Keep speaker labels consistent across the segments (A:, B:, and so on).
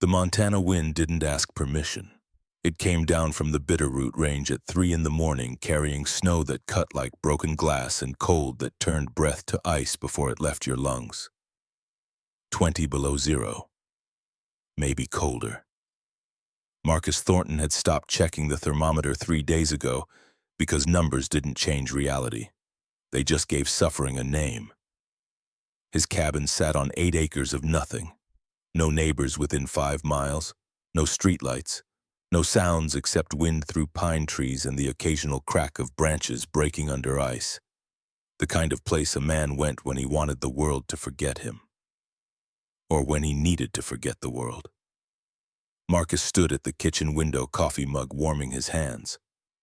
A: The Montana wind didn't ask permission. It came down from the Bitterroot Range at 3 in the morning, carrying snow that cut like broken glass and cold that turned breath to ice before it left your lungs. 20 below zero. Maybe colder. Marcus Thornton had stopped checking the thermometer 3 days ago because numbers didn't change reality. They just gave suffering a name. His cabin sat on 8 acres of nothing. No neighbors within 5 miles, no streetlights, no sounds except wind through pine trees and the occasional crack of branches breaking under ice. The kind of place a man went when he wanted the world to forget him. Or when he needed to forget the world. Marcus stood at the kitchen window, coffee mug warming his hands.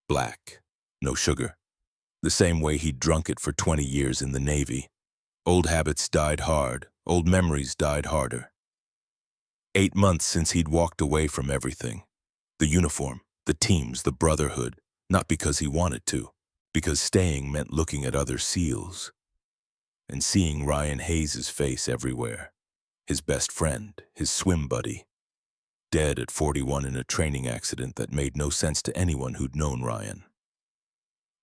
A: Black, no sugar. The same way he'd drunk it for 20 years in the Navy. Old habits died hard, old memories died harder. 8 months since he'd walked away from everything. The uniform, the teams, the brotherhood, not because he wanted to, because staying meant looking at other SEALs. And seeing Ryan Hayes' face everywhere. His best friend, his swim buddy. Dead at 41 in a training accident that made no sense to anyone who'd known Ryan.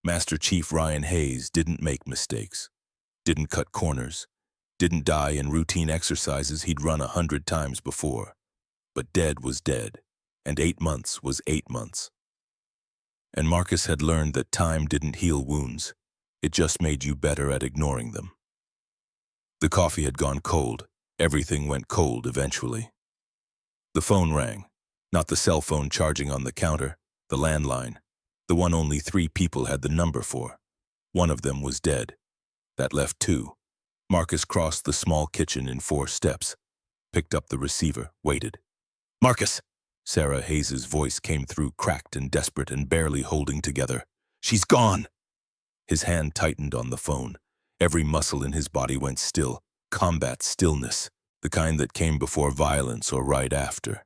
A: Master Chief Ryan Hayes didn't make mistakes, didn't cut corners, didn't die in routine exercises he'd run 100 times before. But dead was dead, and 8 months was 8 months. And Marcus had learned that time didn't heal wounds, it just made you better at ignoring them. The coffee had gone cold, everything went cold eventually. The phone rang, not the cell phone charging on the counter, the landline, the one only 3 people had the number for. One of them was dead. That left 2. Marcus crossed the small kitchen in 4 steps, picked up the receiver, waited. "Marcus!" Sarah Hayes' voice came through, cracked and desperate and barely holding together. "She's gone!" His hand tightened on the phone. Every muscle in his body went still, combat stillness. The kind that came before violence or right after.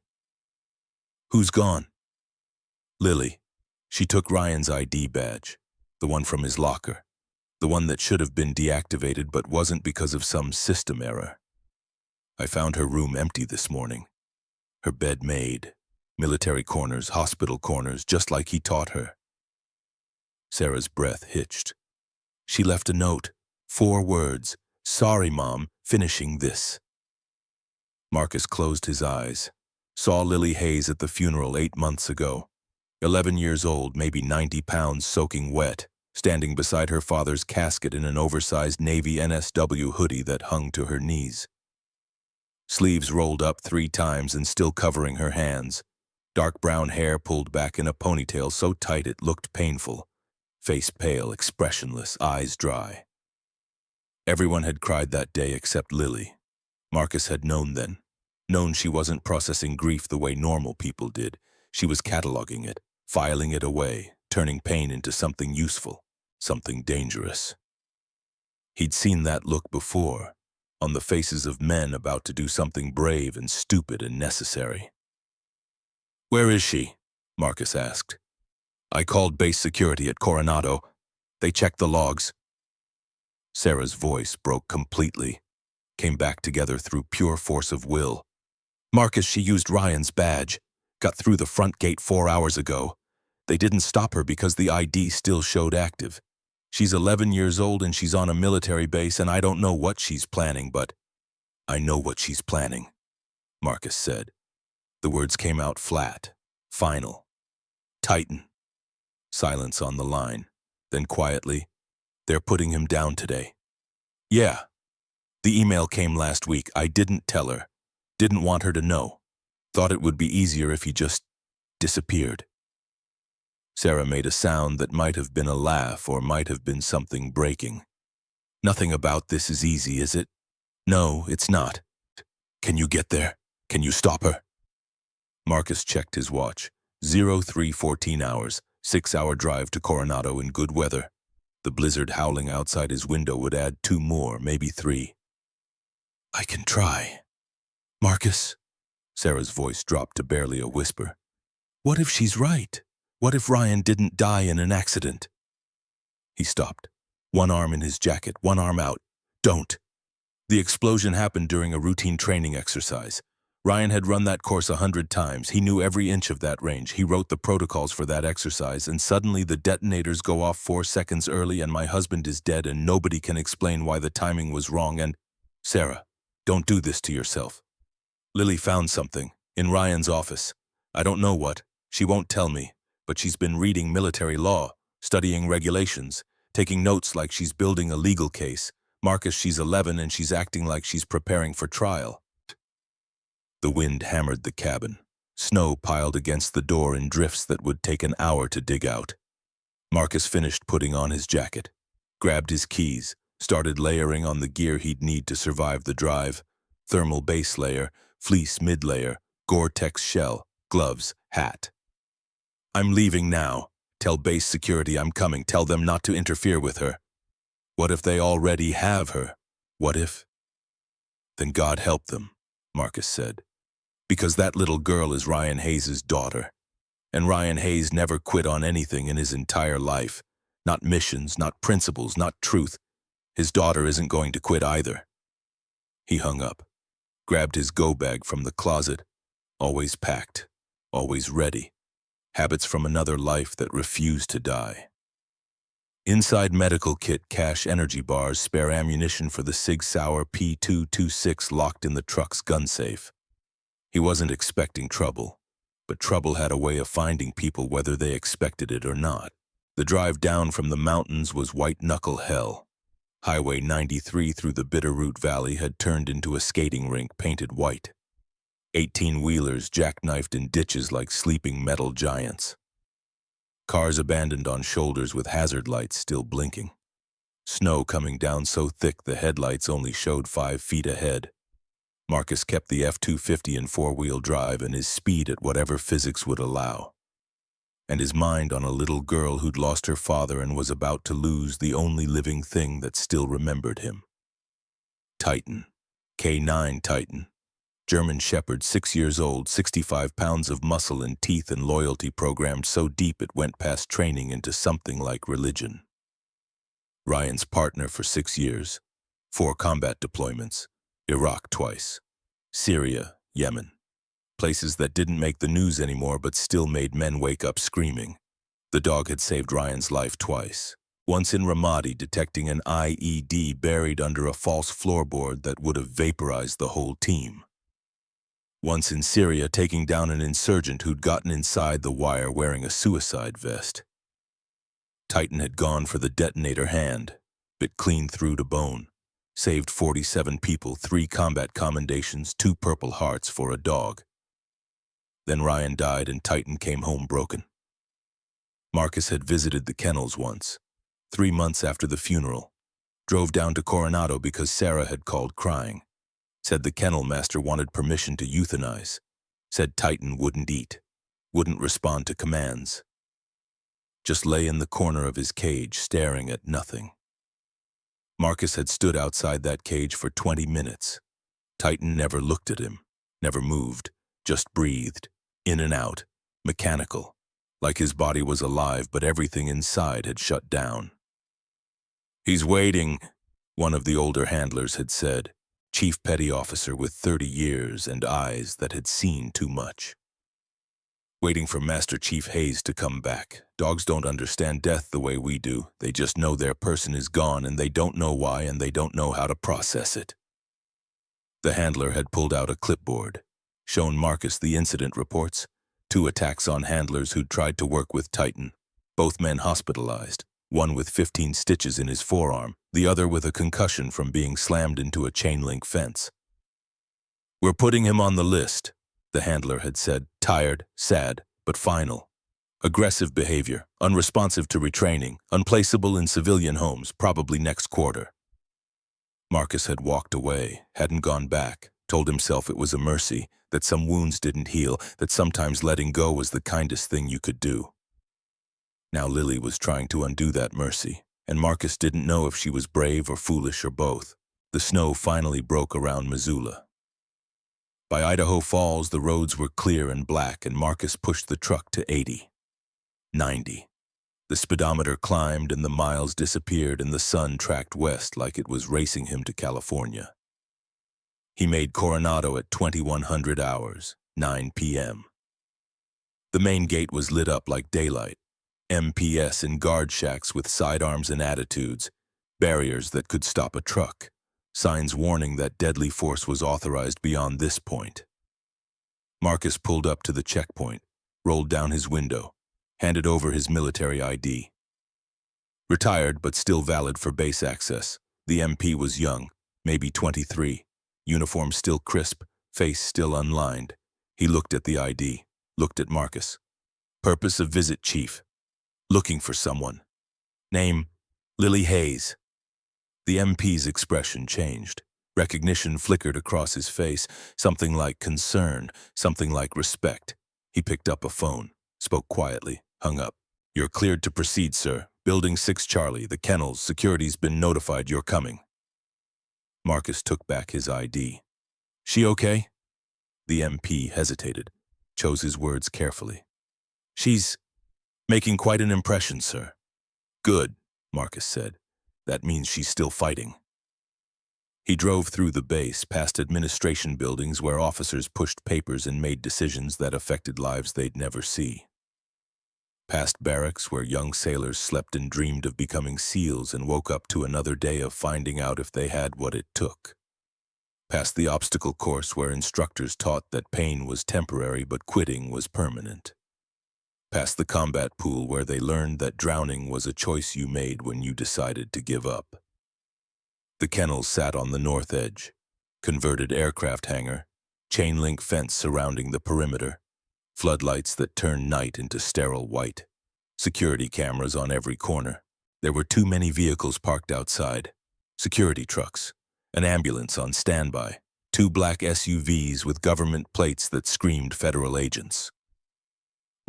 A: "Who's gone?" "Lily. She took Ryan's ID badge, the one from his locker, the one that should have been deactivated but wasn't because of some system error. I found her room empty this morning. Her bed made, military corners, hospital corners, just like he taught her." Sarah's breath hitched. She left a note, 4 words, "Sorry, Mom, finishing this." Marcus closed his eyes, saw Lily Hayes at the funeral 8 months ago. 11 years old, maybe 90 pounds, soaking wet, standing beside her father's casket in an oversized Navy NSW hoodie that hung to her knees. Sleeves rolled up 3 times and still covering her hands. Dark brown hair pulled back in a ponytail so tight it looked painful. Face pale, expressionless, eyes dry. Everyone had cried that day except Lily. Marcus had known then. Known she wasn't processing grief the way normal people did. She was cataloging it, filing it away, turning pain into something useful, something dangerous. He'd seen that look before, on the faces of men about to do something brave and stupid and necessary. "Where is she?" Marcus asked. "I called base security at Coronado. They checked the logs." Sarah's voice broke completely, came back together through pure force of will. "Marcus, she used Ryan's badge. Got through the front gate 4 hours ago. They didn't stop her because the ID still showed active. She's 11 years old and she's on a military base and I don't know what she's planning, but I know what she's planning," Marcus said. The words came out flat, final. "Titan." Silence on the line. Then quietly, "They're putting him down today." "Yeah. The email came last week. I didn't tell her. Didn't want her to know. Thought it would be easier if he just disappeared." Sarah made a sound that might have been a laugh or might have been something breaking. "Nothing about this is easy, is it?" "No, it's not. Can you get there? Can you stop her?" Marcus checked his watch. 03:14 hours, 6-hour drive to Coronado in good weather. The blizzard howling outside his window would add 2 more, maybe 3. "I can try." "Marcus," Sarah's voice dropped to barely a whisper. "What if she's right? What if Ryan didn't die in an accident?" He stopped, one arm in his jacket, one arm out. "Don't." The explosion happened during a routine training exercise. Ryan had run that course 100 times. He knew every inch of that range. He wrote the protocols for that exercise, and suddenly the detonators go off 4 seconds early and my husband is dead and nobody can explain why the timing was wrong and... Sarah, don't do this to yourself. Lily found something in Ryan's office. I don't know what. She won't tell me, but she's been reading military law, studying regulations, taking notes like she's building a legal case. Marcus, she's 11 and she's acting like she's preparing for trial. The wind hammered the cabin. Snow piled against the door in drifts that would take an hour to dig out. Marcus finished putting on his jacket, grabbed his keys, started layering on the gear he'd need to survive the drive. Thermal base layer, fleece mid-layer, Gore-Tex shell, gloves, hat. I'm leaving now. Tell base security I'm coming. Tell them not to interfere with her. What if they already have her? What if? Then God help them, Marcus said. Because that little girl is Ryan Hayes' daughter. And Ryan Hayes never quit on anything in his entire life. Not missions, not principles, not truth. His daughter isn't going to quit either. He hung up, grabbed his go-bag from the closet, always packed, always ready. Habits from another life that refused to die. Inside medical kit, cache energy bars, spare ammunition for the Sig Sauer P226 locked in the truck's gun safe. He wasn't expecting trouble, but trouble had a way of finding people whether they expected it or not. The drive down from the mountains was white-knuckle hell. Highway 93 through the Bitterroot Valley had turned into a skating rink painted white. 18-wheelers jackknifed in ditches like sleeping metal giants. Cars abandoned on shoulders with hazard lights still blinking. Snow coming down so thick the headlights only showed 5 feet ahead. Marcus kept the F-250 in 4-wheel drive and his speed at whatever physics would allow. And his mind on a little girl who'd lost her father and was about to lose the only living thing that still remembered him. Titan. K9 Titan. German Shepherd, 6 years old, 65 pounds of muscle and teeth and loyalty programmed so deep it went past training into something like religion. Ryan's partner for 6 years, 4 combat deployments, Iraq twice, Syria, Yemen. Places that didn't make the news anymore but still made men wake up screaming. The dog had saved Ryan's life twice. Once in Ramadi detecting an IED buried under a false floorboard that would have vaporized the whole team. Once in Syria taking down an insurgent who'd gotten inside the wire wearing a suicide vest. Titan had gone for the detonator hand, bit clean through to bone. Saved 47 people, 3 combat commendations, 2 Purple Hearts for a dog. Then Ryan died and Titan came home broken. Marcus had visited the kennels once, 3 months after the funeral. Drove down to Coronado because Sarah had called crying. Said the kennel master wanted permission to euthanize. Said Titan wouldn't eat, wouldn't respond to commands. Just lay in the corner of his cage staring at nothing. Marcus had stood outside that cage for 20 minutes. Titan never looked at him, never moved, just breathed, in and out, mechanical, like his body was alive but everything inside had shut down. He's waiting, one of the older handlers had said, chief petty officer with 30 years and eyes that had seen too much. Waiting for Master Chief Hayes to come back. Dogs don't understand death the way we do. They just know their person is gone and they don't know why and they don't know how to process it. The handler had pulled out a clipboard, shown Marcus the incident reports, 2 attacks on handlers who'd tried to work with Titan, both men hospitalized, one with 15 stitches in his forearm, the other with a concussion from being slammed into a chain-link fence. We're putting him on the list, the handler had said, tired, sad, but final. Aggressive behavior, unresponsive to retraining, unplaceable in civilian homes, probably next quarter. Marcus had walked away, hadn't gone back, told himself it was a mercy, that some wounds didn't heal, that sometimes letting go was the kindest thing you could do. Now Lily was trying to undo that mercy, and Marcus didn't know if she was brave or foolish or both. The snow finally broke around Missoula. By Idaho Falls, the roads were clear and black, and Marcus pushed the truck to 80. 90. The speedometer climbed and the miles disappeared and the sun tracked west like it was racing him to California. He made Coronado at 2100 hours, 9 p.m. The main gate was lit up like daylight. MPS in guard shacks with sidearms and attitudes, barriers that could stop a truck, signs warning that deadly force was authorized beyond this point. Marcus pulled up to the checkpoint, rolled down his window, handed over his military ID. Retired but still valid for base access, the MP was young, maybe 23, uniform still crisp, face still unlined. He looked at the ID, looked at Marcus. Purpose of visit, Chief. Looking for someone. Name, Lily Hayes. The MP's expression changed. Recognition flickered across his face, something like concern, something like respect. He picked up a phone, spoke quietly, hung up. You're cleared to proceed, sir. Building 6 Charlie, the kennels, security's been notified you're coming. Marcus took back his ID. She okay? The MP hesitated, chose his words carefully. She's making quite an impression, sir. Good, Marcus said. That means she's still fighting. He drove through the base, past administration buildings where officers pushed papers and made decisions that affected lives they'd never see. Past barracks where young sailors slept and dreamed of becoming SEALs and woke up to another day of finding out if they had what it took. Past the obstacle course where instructors taught that pain was temporary but quitting was permanent. Past the combat pool where they learned that drowning was a choice you made when you decided to give up. The kennels sat on the north edge, converted aircraft hangar, chain-link fence surrounding the perimeter, floodlights that turned night into sterile white, security cameras on every corner. There were too many vehicles parked outside, security trucks, an ambulance on standby, 2 black SUVs with government plates that screamed federal agents.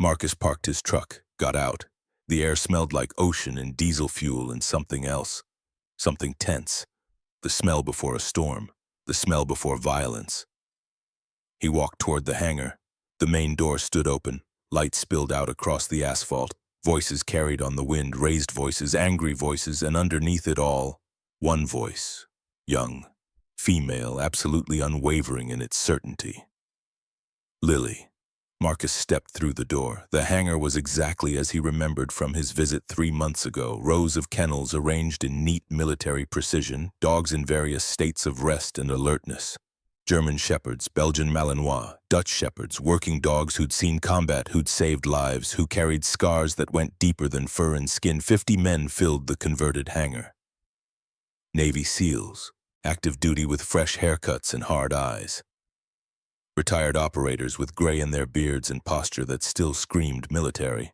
A: Marcus parked his truck, got out. The air smelled like ocean and diesel fuel and something else. Something tense. The smell before a storm. The smell before violence. He walked toward the hangar. The main door stood open. Light spilled out across the asphalt. Voices carried on the wind, raised voices, angry voices, and underneath it all, one voice. Young. Female, absolutely unwavering in its certainty. Lily. Marcus stepped through the door. The hangar was exactly as he remembered from his visit 3 months ago. Rows of kennels arranged in neat military precision, dogs in various states of rest and alertness. German shepherds, Belgian Malinois, Dutch shepherds, working dogs who'd seen combat, who'd saved lives, who carried scars that went deeper than fur and skin. 50 men filled the converted hangar. Navy SEALs, active duty with fresh haircuts and hard eyes. Retired operators with gray in their beards and posture that still screamed military.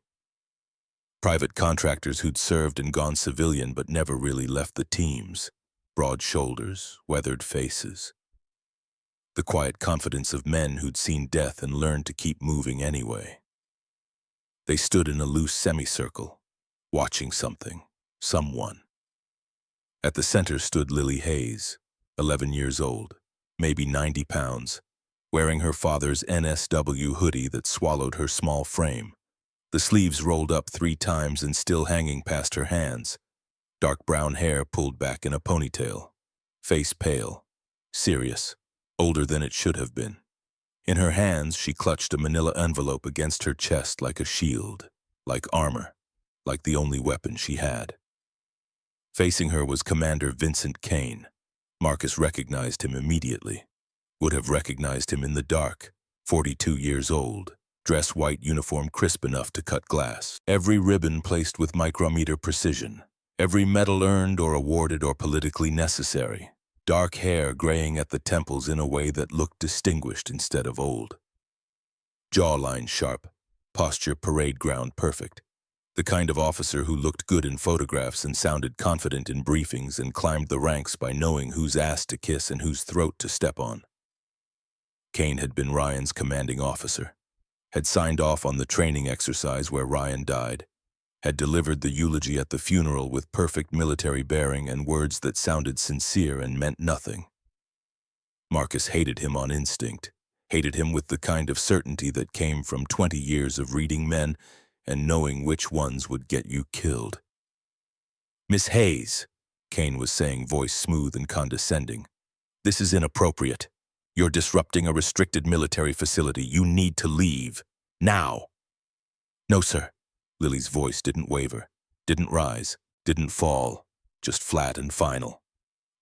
A: Private contractors who'd served and gone civilian but never really left the teams. Broad shoulders, weathered faces. The quiet confidence of men who'd seen death and learned to keep moving anyway. They stood in a loose semicircle, watching something, someone. At the center stood Lily Hayes, 11 years old, maybe 90 pounds, wearing her father's NSW hoodie that swallowed her small frame, the sleeves rolled up 3 times and still hanging past her hands, dark brown hair pulled back in a ponytail, face pale, serious, older than it should have been. In her hands, she clutched a manila envelope against her chest like a shield, like armor, like the only weapon she had. Facing her was Commander Vincent Kane. Marcus recognized him immediately. Would have recognized him in the dark, 42 years old, dress white uniform crisp enough to cut glass, every ribbon placed with micrometer precision, every medal earned or awarded or politically necessary, dark hair graying at the temples in a way that looked distinguished instead of old. Jawline sharp, posture parade ground perfect, the kind of officer who looked good in photographs and sounded confident in briefings and climbed the ranks by knowing whose ass to kiss and whose throat to step on. Kane had been Ryan's commanding officer, had signed off on the training exercise where Ryan died, had delivered the eulogy at the funeral with perfect military bearing and words that sounded sincere and meant nothing. Marcus hated him on instinct, hated him with the kind of certainty that came from 20 years of reading men and knowing which ones would get you killed. "Miss Hayes," Kane was saying, voice smooth and condescending, "this is inappropriate." You're disrupting a restricted military facility. You need to leave. Now. No, sir. Lily's voice didn't waver, didn't rise, didn't fall, just flat and final.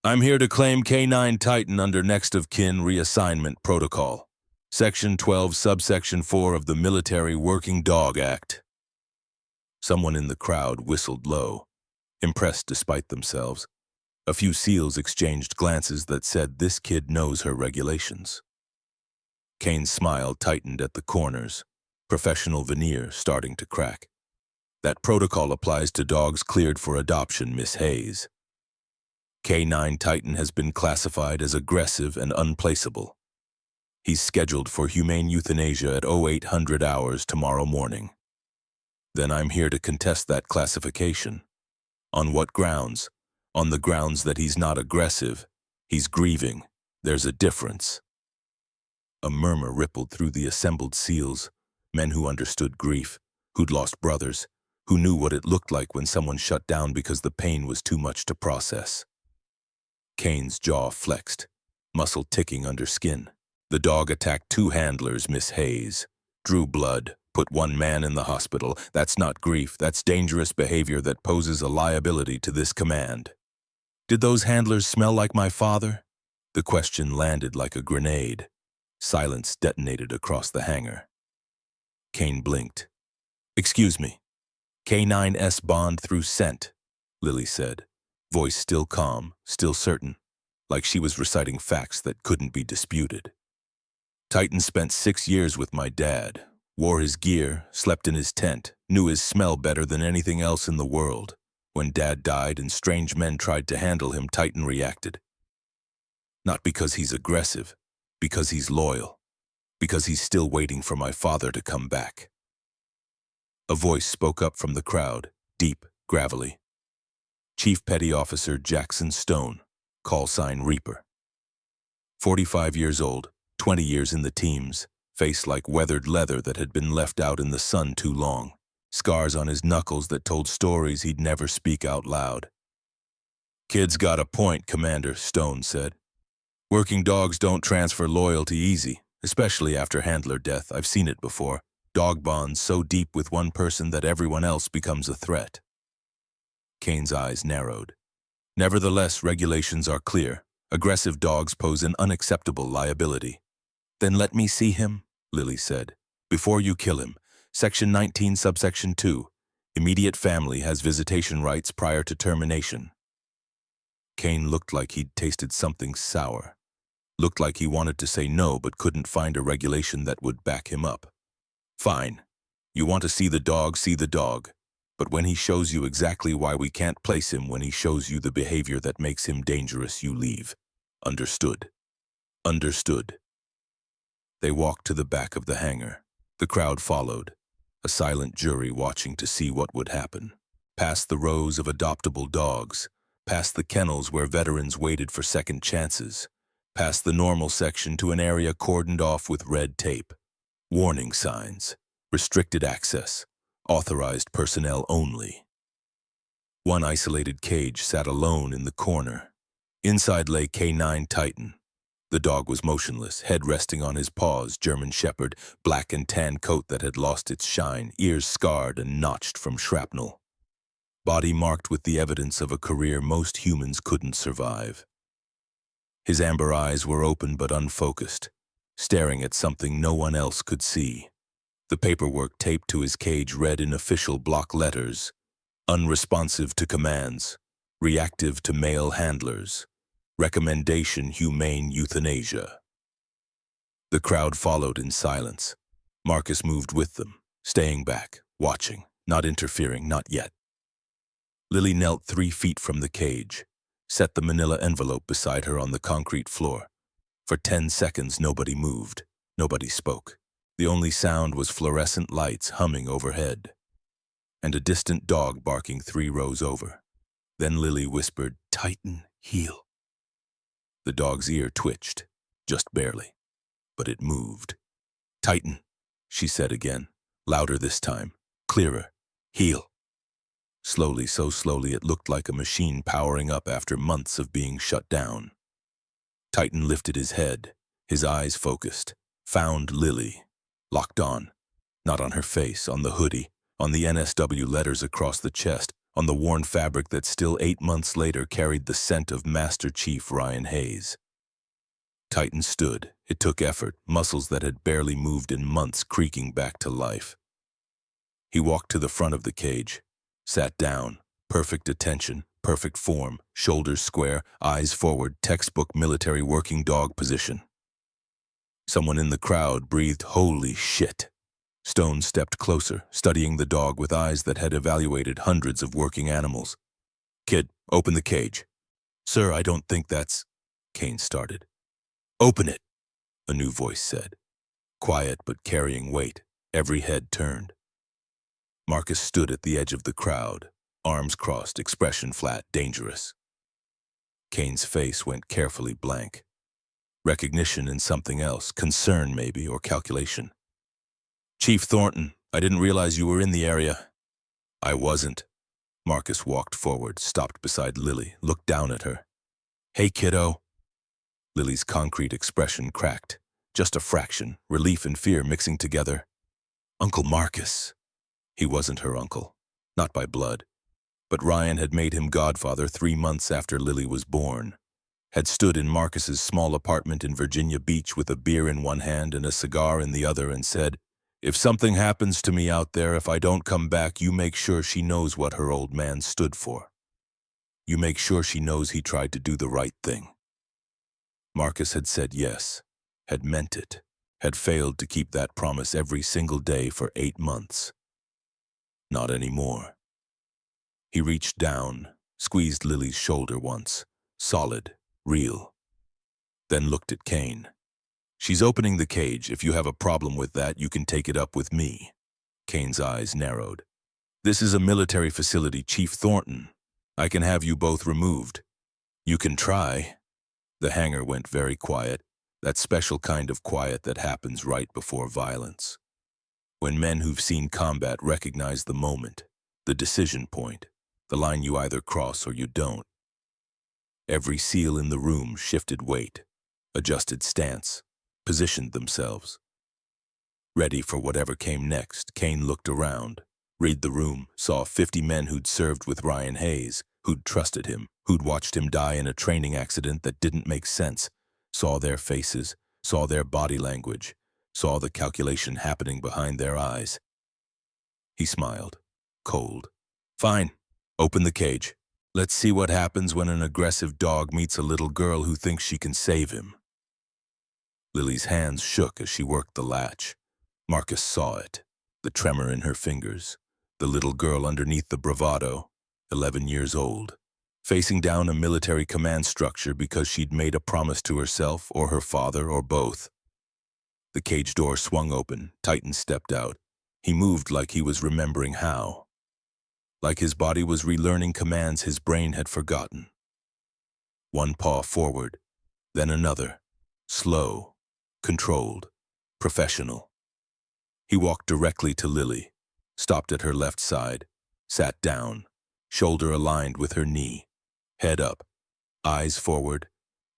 A: I'm here to claim K9 Titan under next of kin reassignment protocol. Section 12, subsection 4 of the Military Working Dog Act. Someone in the crowd whistled low, impressed despite themselves. A few SEALs exchanged glances that said this kid knows her regulations. Kane's smile tightened at the corners, professional veneer starting to crack. That protocol applies to dogs cleared for adoption, Miss Hayes. K9 Titan has been classified as aggressive and unplaceable. He's scheduled for humane euthanasia at 0800 hours tomorrow morning. Then I'm here to contest that classification. On what grounds? On the grounds that he's not aggressive. He's grieving. There's a difference. A murmur rippled through the assembled SEALs, men who understood grief, who'd lost brothers, who knew what it looked like when someone shut down because the pain was too much to process. Kane's jaw flexed, muscle ticking under skin. The dog attacked 2 handlers, Miss Hayes. Drew blood, put 1 man in the hospital. That's not grief, that's dangerous behavior that poses a liability to this command. Did those handlers smell like my father? The question landed like a grenade. Silence detonated across the hangar. Kane blinked. Excuse me. K9S bond through scent, Lily said, voice still calm, still certain, like she was reciting facts that couldn't be disputed. Titan spent 6 years with my dad, wore his gear, slept in his tent, knew his smell better than anything else in the world. When Dad died and strange men tried to handle him, Titan reacted. Not because he's aggressive, because he's loyal, because he's still waiting for my father to come back. A voice spoke up from the crowd, deep, gravelly. Chief Petty Officer Jackson Stone, call sign Reaper. 45 years old, 20 years in the teams, face like weathered leather that had been left out in the sun too long, scars on his knuckles that told stories he'd never speak out loud. Kid's got a point, Commander, Stone said. Working dogs don't transfer loyalty easy, especially after handler death. I've seen it before. Dog bonds so deep with one person that everyone else becomes a threat. Kane's eyes narrowed. Nevertheless, regulations are clear. Aggressive dogs pose an unacceptable liability. Then let me see him, Lily said. Before you kill him, Section 19, subsection 2. Immediate family has visitation rights prior to termination. Kane looked like he'd tasted something sour. Looked like he wanted to say no but couldn't find a regulation that would back him up. Fine. You want to see the dog, see the dog. But when he shows you exactly why we can't place him, when he shows you the behavior that makes him dangerous, you leave. Understood. Understood. They walked to the back of the hangar. The crowd followed, a silent jury watching to see what would happen. Past the rows of adoptable dogs, past the kennels where veterans waited for second chances, past the normal section to an area cordoned off with red tape. Warning signs, restricted access, authorized personnel only. One isolated cage sat alone in the corner. Inside lay K9 Titan. The dog was motionless, head resting on his paws, German Shepherd, black and tan coat that had lost its shine, ears scarred and notched from shrapnel. Body marked with the evidence of a career most humans couldn't survive. His amber eyes were open but unfocused, staring at something no one else could see. The paperwork taped to his cage read in official block letters, unresponsive to commands, reactive to male handlers, recommendation humane euthanasia. The crowd followed in silence. Marcus moved with them, staying back, watching, not interfering, not yet. Lily knelt 3 feet from the cage, set the manila envelope beside her on the concrete floor. For 10 seconds, nobody moved, nobody spoke. The only sound was fluorescent lights humming overhead, and a distant dog barking 3 rows over. Then Lily whispered, "Titan, heel." The dog's ear twitched, just barely, but it moved. "Titan," she said again, louder this time, clearer, "heel." Slowly, so slowly it looked like a machine powering up after months of being shut down. Titan lifted his head, His eyes focused. Found Lily. Locked on. Not on her face, on the hoodie, on the NSW letters across the chest, on the worn fabric that still 8 months later carried the scent of Master Chief Ryan Hayes. Titan stood. It took effort, muscles that had barely moved in months creaking back to life. He walked to the front of the cage, sat down, perfect attention, perfect form, shoulders square, eyes forward, textbook military working dog position. Someone in the crowd breathed, "Holy shit." Stone stepped closer, studying the dog with eyes that had evaluated hundreds of working animals. "Kid, open the cage." "Sir, I don't think that's—" Kane started. "Open it," a new voice said. Quiet but carrying weight, every head turned. Marcus stood at the edge of the crowd, arms crossed, expression flat, dangerous. Kane's face went carefully blank. Recognition in something else, concern maybe, or calculation. "Chief Thornton, I didn't realize you were in the area." "I wasn't." Marcus walked forward, stopped beside Lily, looked down at her. "Hey, kiddo." Lily's concrete expression cracked. Just a fraction, relief and fear mixing together. "Uncle Marcus." He wasn't her uncle, not by blood. But Ryan had made him godfather 3 months after Lily was born. Had stood in Marcus's small apartment in Virginia Beach with a beer in one hand and a cigar in the other and said, "If something happens to me out there, if I don't come back, you make sure she knows what her old man stood for. You make sure she knows he tried to do the right thing." Marcus had said yes, had meant it, had failed to keep that promise every single day for 8 months. Not anymore. He reached down, squeezed Lily's shoulder once, solid, real. Then looked at Kane. "She's opening the cage. If you have a problem with that, you can take it up with me." Kane's eyes narrowed. "This is a military facility, Chief Thornton. I can have you both removed." "You can try." The hangar went very quiet, that special kind of quiet that happens right before violence. When men who've seen combat recognize the moment, the decision point, the line you either cross or you don't. Every SEAL in the room shifted weight, adjusted stance, positioned themselves. Ready for whatever came next, Kane looked around, read the room, saw 50 men who'd served with Ryan Hayes, who'd trusted him, who'd watched him die in a training accident that didn't make sense, saw their faces, saw their body language, saw the calculation happening behind their eyes. He smiled, cold. "Fine, open the cage. Let's see what happens when an aggressive dog meets a little girl who thinks she can save him." Lily's hands shook as she worked the latch. Marcus saw it, the tremor in her fingers, the little girl underneath the bravado, 11 years old, facing down a military command structure because she'd made a promise to herself or her father or both. The cage door swung open, Titan stepped out. He moved like he was remembering how. Like his body was relearning commands his brain had forgotten. One paw forward, then another, slow, controlled, professional. He walked directly to Lily, stopped at her left side, sat down, shoulder aligned with her knee, head up, eyes forward,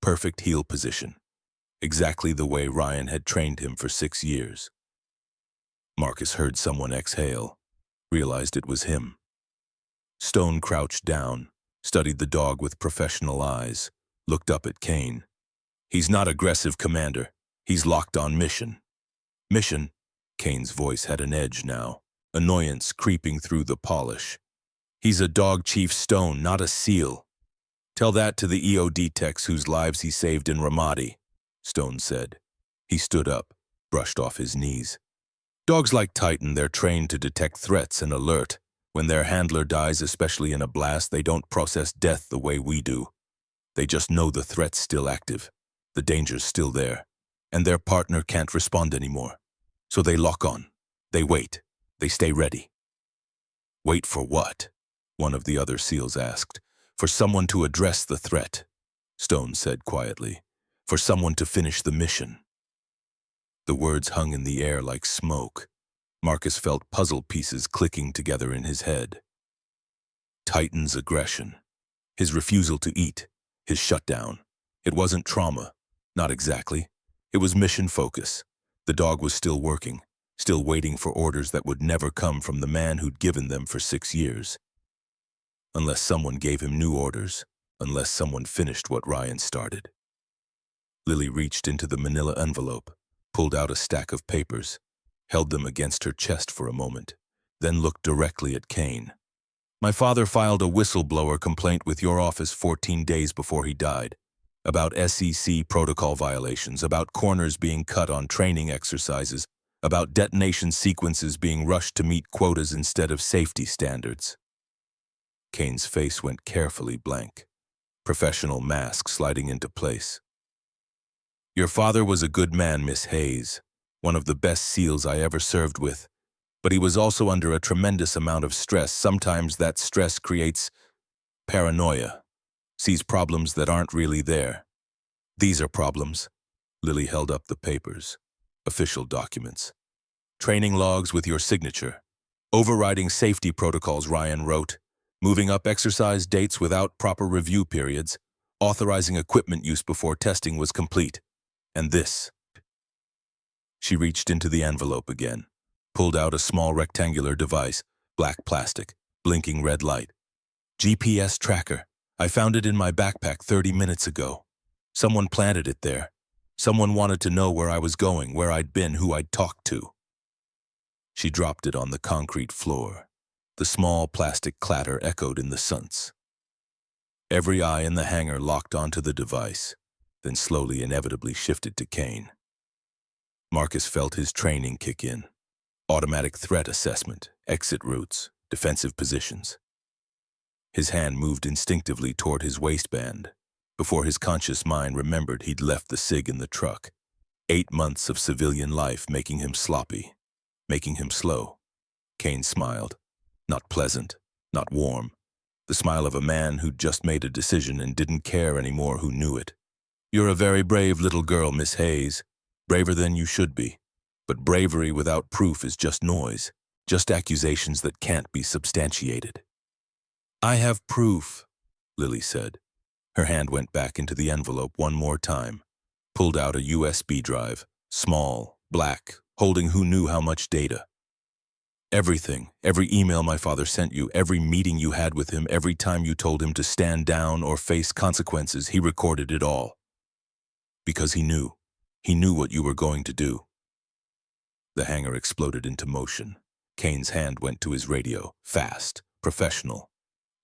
A: perfect heel position. Exactly the way Ryan had trained him for 6 years. Marcus heard someone exhale, realized it was him. Stone crouched down, studied the dog with professional eyes, looked up at Kane. "He's not aggressive, Commander. He's locked on mission." "Mission?" Kane's voice had an edge now, annoyance creeping through the polish. "He's a dog, Chief Stone, not a SEAL. Tell that to the EOD techs whose lives he saved in Ramadi," Stone said. He stood up, brushed off his knees. "Dogs like Titan, they're trained to detect threats and alert. When their handler dies, especially in a blast, they don't process death the way we do. They just know the threat's still active, the danger's still there, and their partner can't respond anymore. So they lock on, they wait, they stay ready." "Wait for what?" one of the other SEALs asked. "For someone to address the threat," Stone said quietly. "For someone to finish the mission." The words hung in the air like smoke. Marcus felt puzzle pieces clicking together in his head. Titan's aggression, his refusal to eat, his shutdown. It wasn't trauma, not exactly. It was mission focus. The dog was still working, still waiting for orders that would never come from the man who'd given them for 6 years. Unless someone gave him new orders, unless someone finished what Ryan started. Lily reached into the manila envelope, pulled out a stack of papers, held them against her chest for a moment, then looked directly at Kane. My father filed a whistleblower complaint with your office 14 days before he died, about SEC protocol violations, about corners being cut on training exercises, about detonation sequences being rushed to meet quotas instead of safety standards. Kane's face went carefully blank, professional mask sliding into place. Your father was a good man, Miss Hayes, one of the best SEALs I ever served with, but he was also under a tremendous amount of stress. Sometimes that stress creates paranoia, sees problems that aren't really there. These are problems. Lily held up the papers, official documents. Training logs with your signature, overriding safety protocols Ryan wrote, moving up exercise dates without proper review periods, authorizing equipment use before testing was complete. And this. She reached into the envelope again, pulled out a small rectangular device, black plastic, blinking red light. GPS tracker. I found it in my backpack 30 minutes ago. Someone planted it there. Someone wanted to know where I was going, where I'd been, who I'd talked to. She dropped it on the concrete floor. The small plastic clatter echoed in the sunts. Every eye in the hangar locked onto the device, then slowly inevitably shifted to Kane. Marcus felt his training kick in. Automatic threat assessment, exit routes, defensive positions. His hand moved instinctively toward his waistband, before his conscious mind remembered he'd left the SIG in the truck. 8 months of civilian life making him sloppy, making him slow. Kane smiled. Not pleasant, not warm. The smile of a man who'd just made a decision and didn't care anymore who knew it. You're a very brave little girl, Miss Hayes. Braver than you should be. But bravery without proof is just noise, just accusations that can't be substantiated. I have proof, Lily said. Her hand went back into the envelope one more time, pulled out a USB drive, small, black, holding who knew how much data. Everything, every email my father sent you, every meeting you had with him, every time you told him to stand down or face consequences, he recorded it all. Because he knew what you were going to do. The hangar exploded into motion. Kane's hand went to his radio, fast, professional.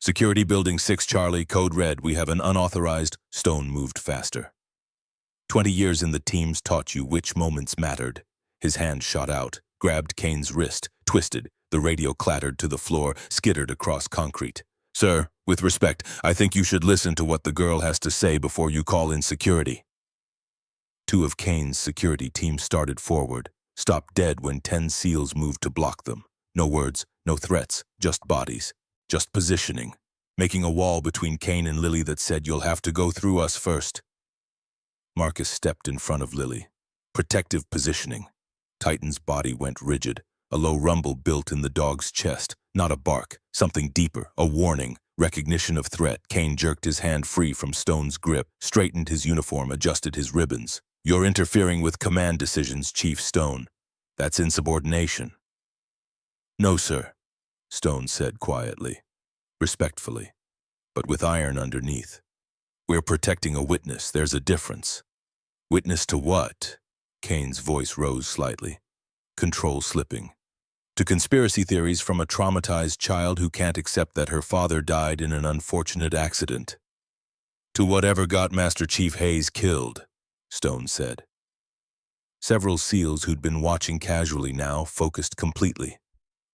A: Security Building 6 Charlie, code red, we have an unauthorized. Stone moved faster. 20 years in the teams taught you which moments mattered. His hand shot out, grabbed Kane's wrist, twisted. The radio clattered to the floor, skittered across concrete. Sir, with respect, I think you should listen to what the girl has to say before you call in security. 2 of Kane's security teams started forward, stopped dead when 10 SEALs moved to block them. No words, no threats, just bodies, just positioning, making a wall between Kane and Lily that said, you'll have to go through us first. Marcus stepped in front of Lily. Protective positioning. Titan's body went rigid. A low rumble built in the dog's chest. Not a bark, something deeper, a warning, recognition of threat. Kane jerked his hand free from Stone's grip, straightened his uniform, adjusted his ribbons. You're interfering with command decisions, Chief Stone. That's insubordination. No, sir, Stone said quietly, respectfully, but with iron underneath. We're protecting a witness. There's a difference. Witness to what? Kane's voice rose slightly. Control slipping. To conspiracy theories from a traumatized child who can't accept that her father died in an unfortunate accident. To whatever got Master Chief Hayes killed, Stone said. Several SEALs who'd been watching casually now focused completely,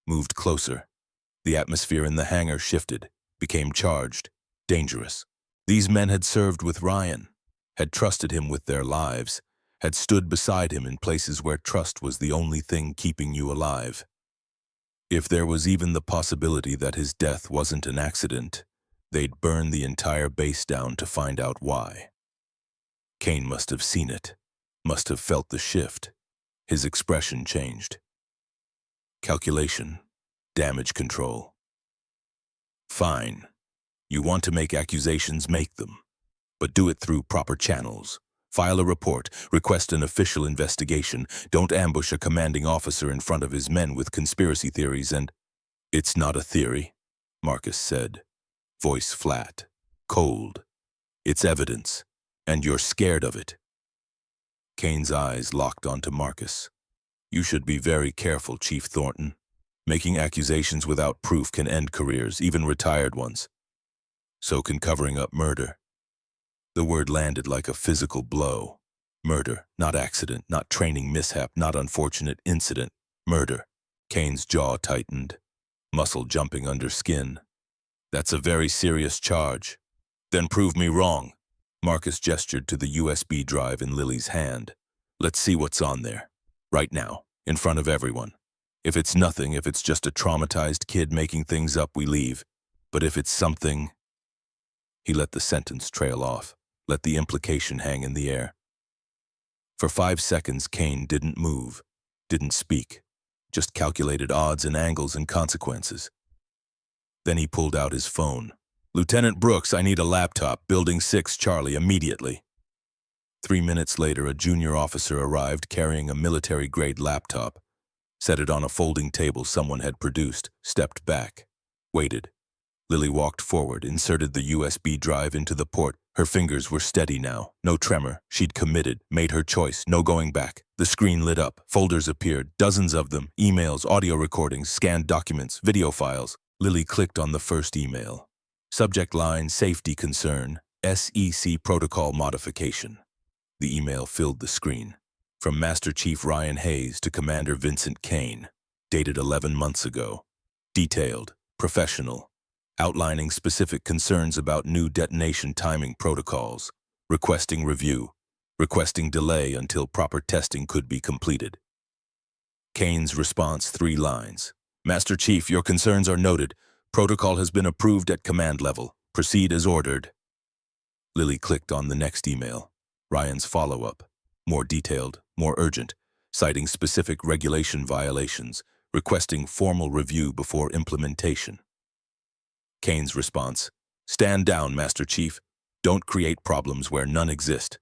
A: moved closer. The atmosphere in the hangar shifted, became charged, dangerous. These men had served with Ryan, had trusted him with their lives, had stood beside him in places where trust was the only thing keeping you alive. If there was even the possibility that his death wasn't an accident, they'd burn the entire base down to find out why. Kane must have seen it, must have felt the shift. His expression changed. Calculation, damage control. Fine. You want to make accusations, make them. But do it through proper channels. File a report. Request an official investigation. Don't ambush a commanding officer in front of his men with conspiracy theories and— It's not a theory, Marcus said, voice flat, cold. It's evidence, and you're scared of it. Kane's eyes locked onto Marcus. You should be very careful, Chief Thornton. Making accusations without proof can end careers, even retired ones. So can covering up murder. The word landed like a physical blow. Murder, not accident, not training mishap, not unfortunate incident. Murder. Kane's jaw tightened, muscle jumping under skin. That's a very serious charge. Then prove me wrong. Marcus gestured to the USB drive in Lily's hand. Let's see what's on there. Right now, in front of everyone. If it's nothing, if it's just a traumatized kid making things up, we leave. But if it's something— He let the sentence trail off, let the implication hang in the air. For 5 seconds, Kane didn't move, didn't speak, just calculated odds and angles and consequences. Then he pulled out his phone. Lieutenant Brooks, I need a laptop, Building 6, Charlie, immediately. 3 minutes later, a junior officer arrived carrying a military-grade laptop, set it on a folding table someone had produced, stepped back, waited. Lily walked forward, inserted the USB drive into the port. Her fingers were steady now, no tremor. She'd committed, made her choice, no going back. The screen lit up, folders appeared, dozens of them, emails, audio recordings, scanned documents, video files. Lily clicked on the first email. Subject line, safety concern, SEC protocol modification. The email filled the screen. From Master Chief Ryan Hayes to Commander Vincent Kane, dated 11 months ago. Detailed, professional, outlining specific concerns about new detonation timing protocols, requesting review, requesting delay until proper testing could be completed. Kane's response, 3 lines. Master Chief, your concerns are noted. Protocol has been approved at command level. Proceed as ordered. Lily clicked on the next email. Ryan's follow-up. More detailed, more urgent, citing specific regulation violations, requesting formal review before implementation. Kane's response, stand down, Master Chief. Don't create problems where none exist.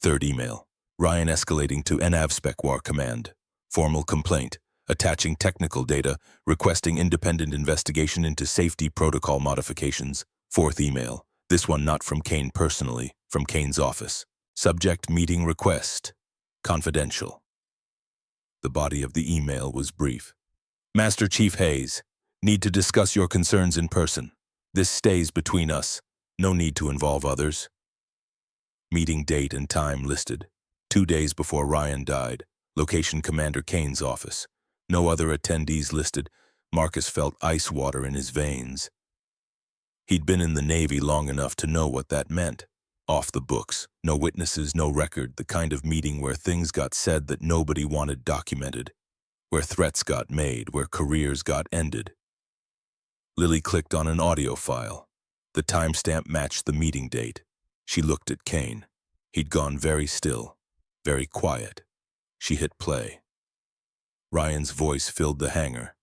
A: Third email, Ryan escalating to NAVSPECWAR command. Formal complaint, attaching technical data, requesting independent investigation into safety protocol modifications. Fourth email, this one not from Kane personally, from Kane's office. Subject meeting request. Confidential. The body of the email was brief. Master Chief Hayes, need to discuss your concerns in person. This stays between us. No need to involve others. Meeting date and time listed. 2 days before Ryan died. Location Commander Kane's office. No other attendees listed. Marcus felt ice water in his veins. He'd been in the Navy long enough to know what that meant. Off the books, no witnesses, no record, the kind of meeting where things got said that nobody wanted documented, where threats got made, where careers got ended. Lily clicked on an audio file. The timestamp matched the meeting date. She looked at Kane. He'd gone very still, very quiet. She hit play. Ryan's voice filled the hangar.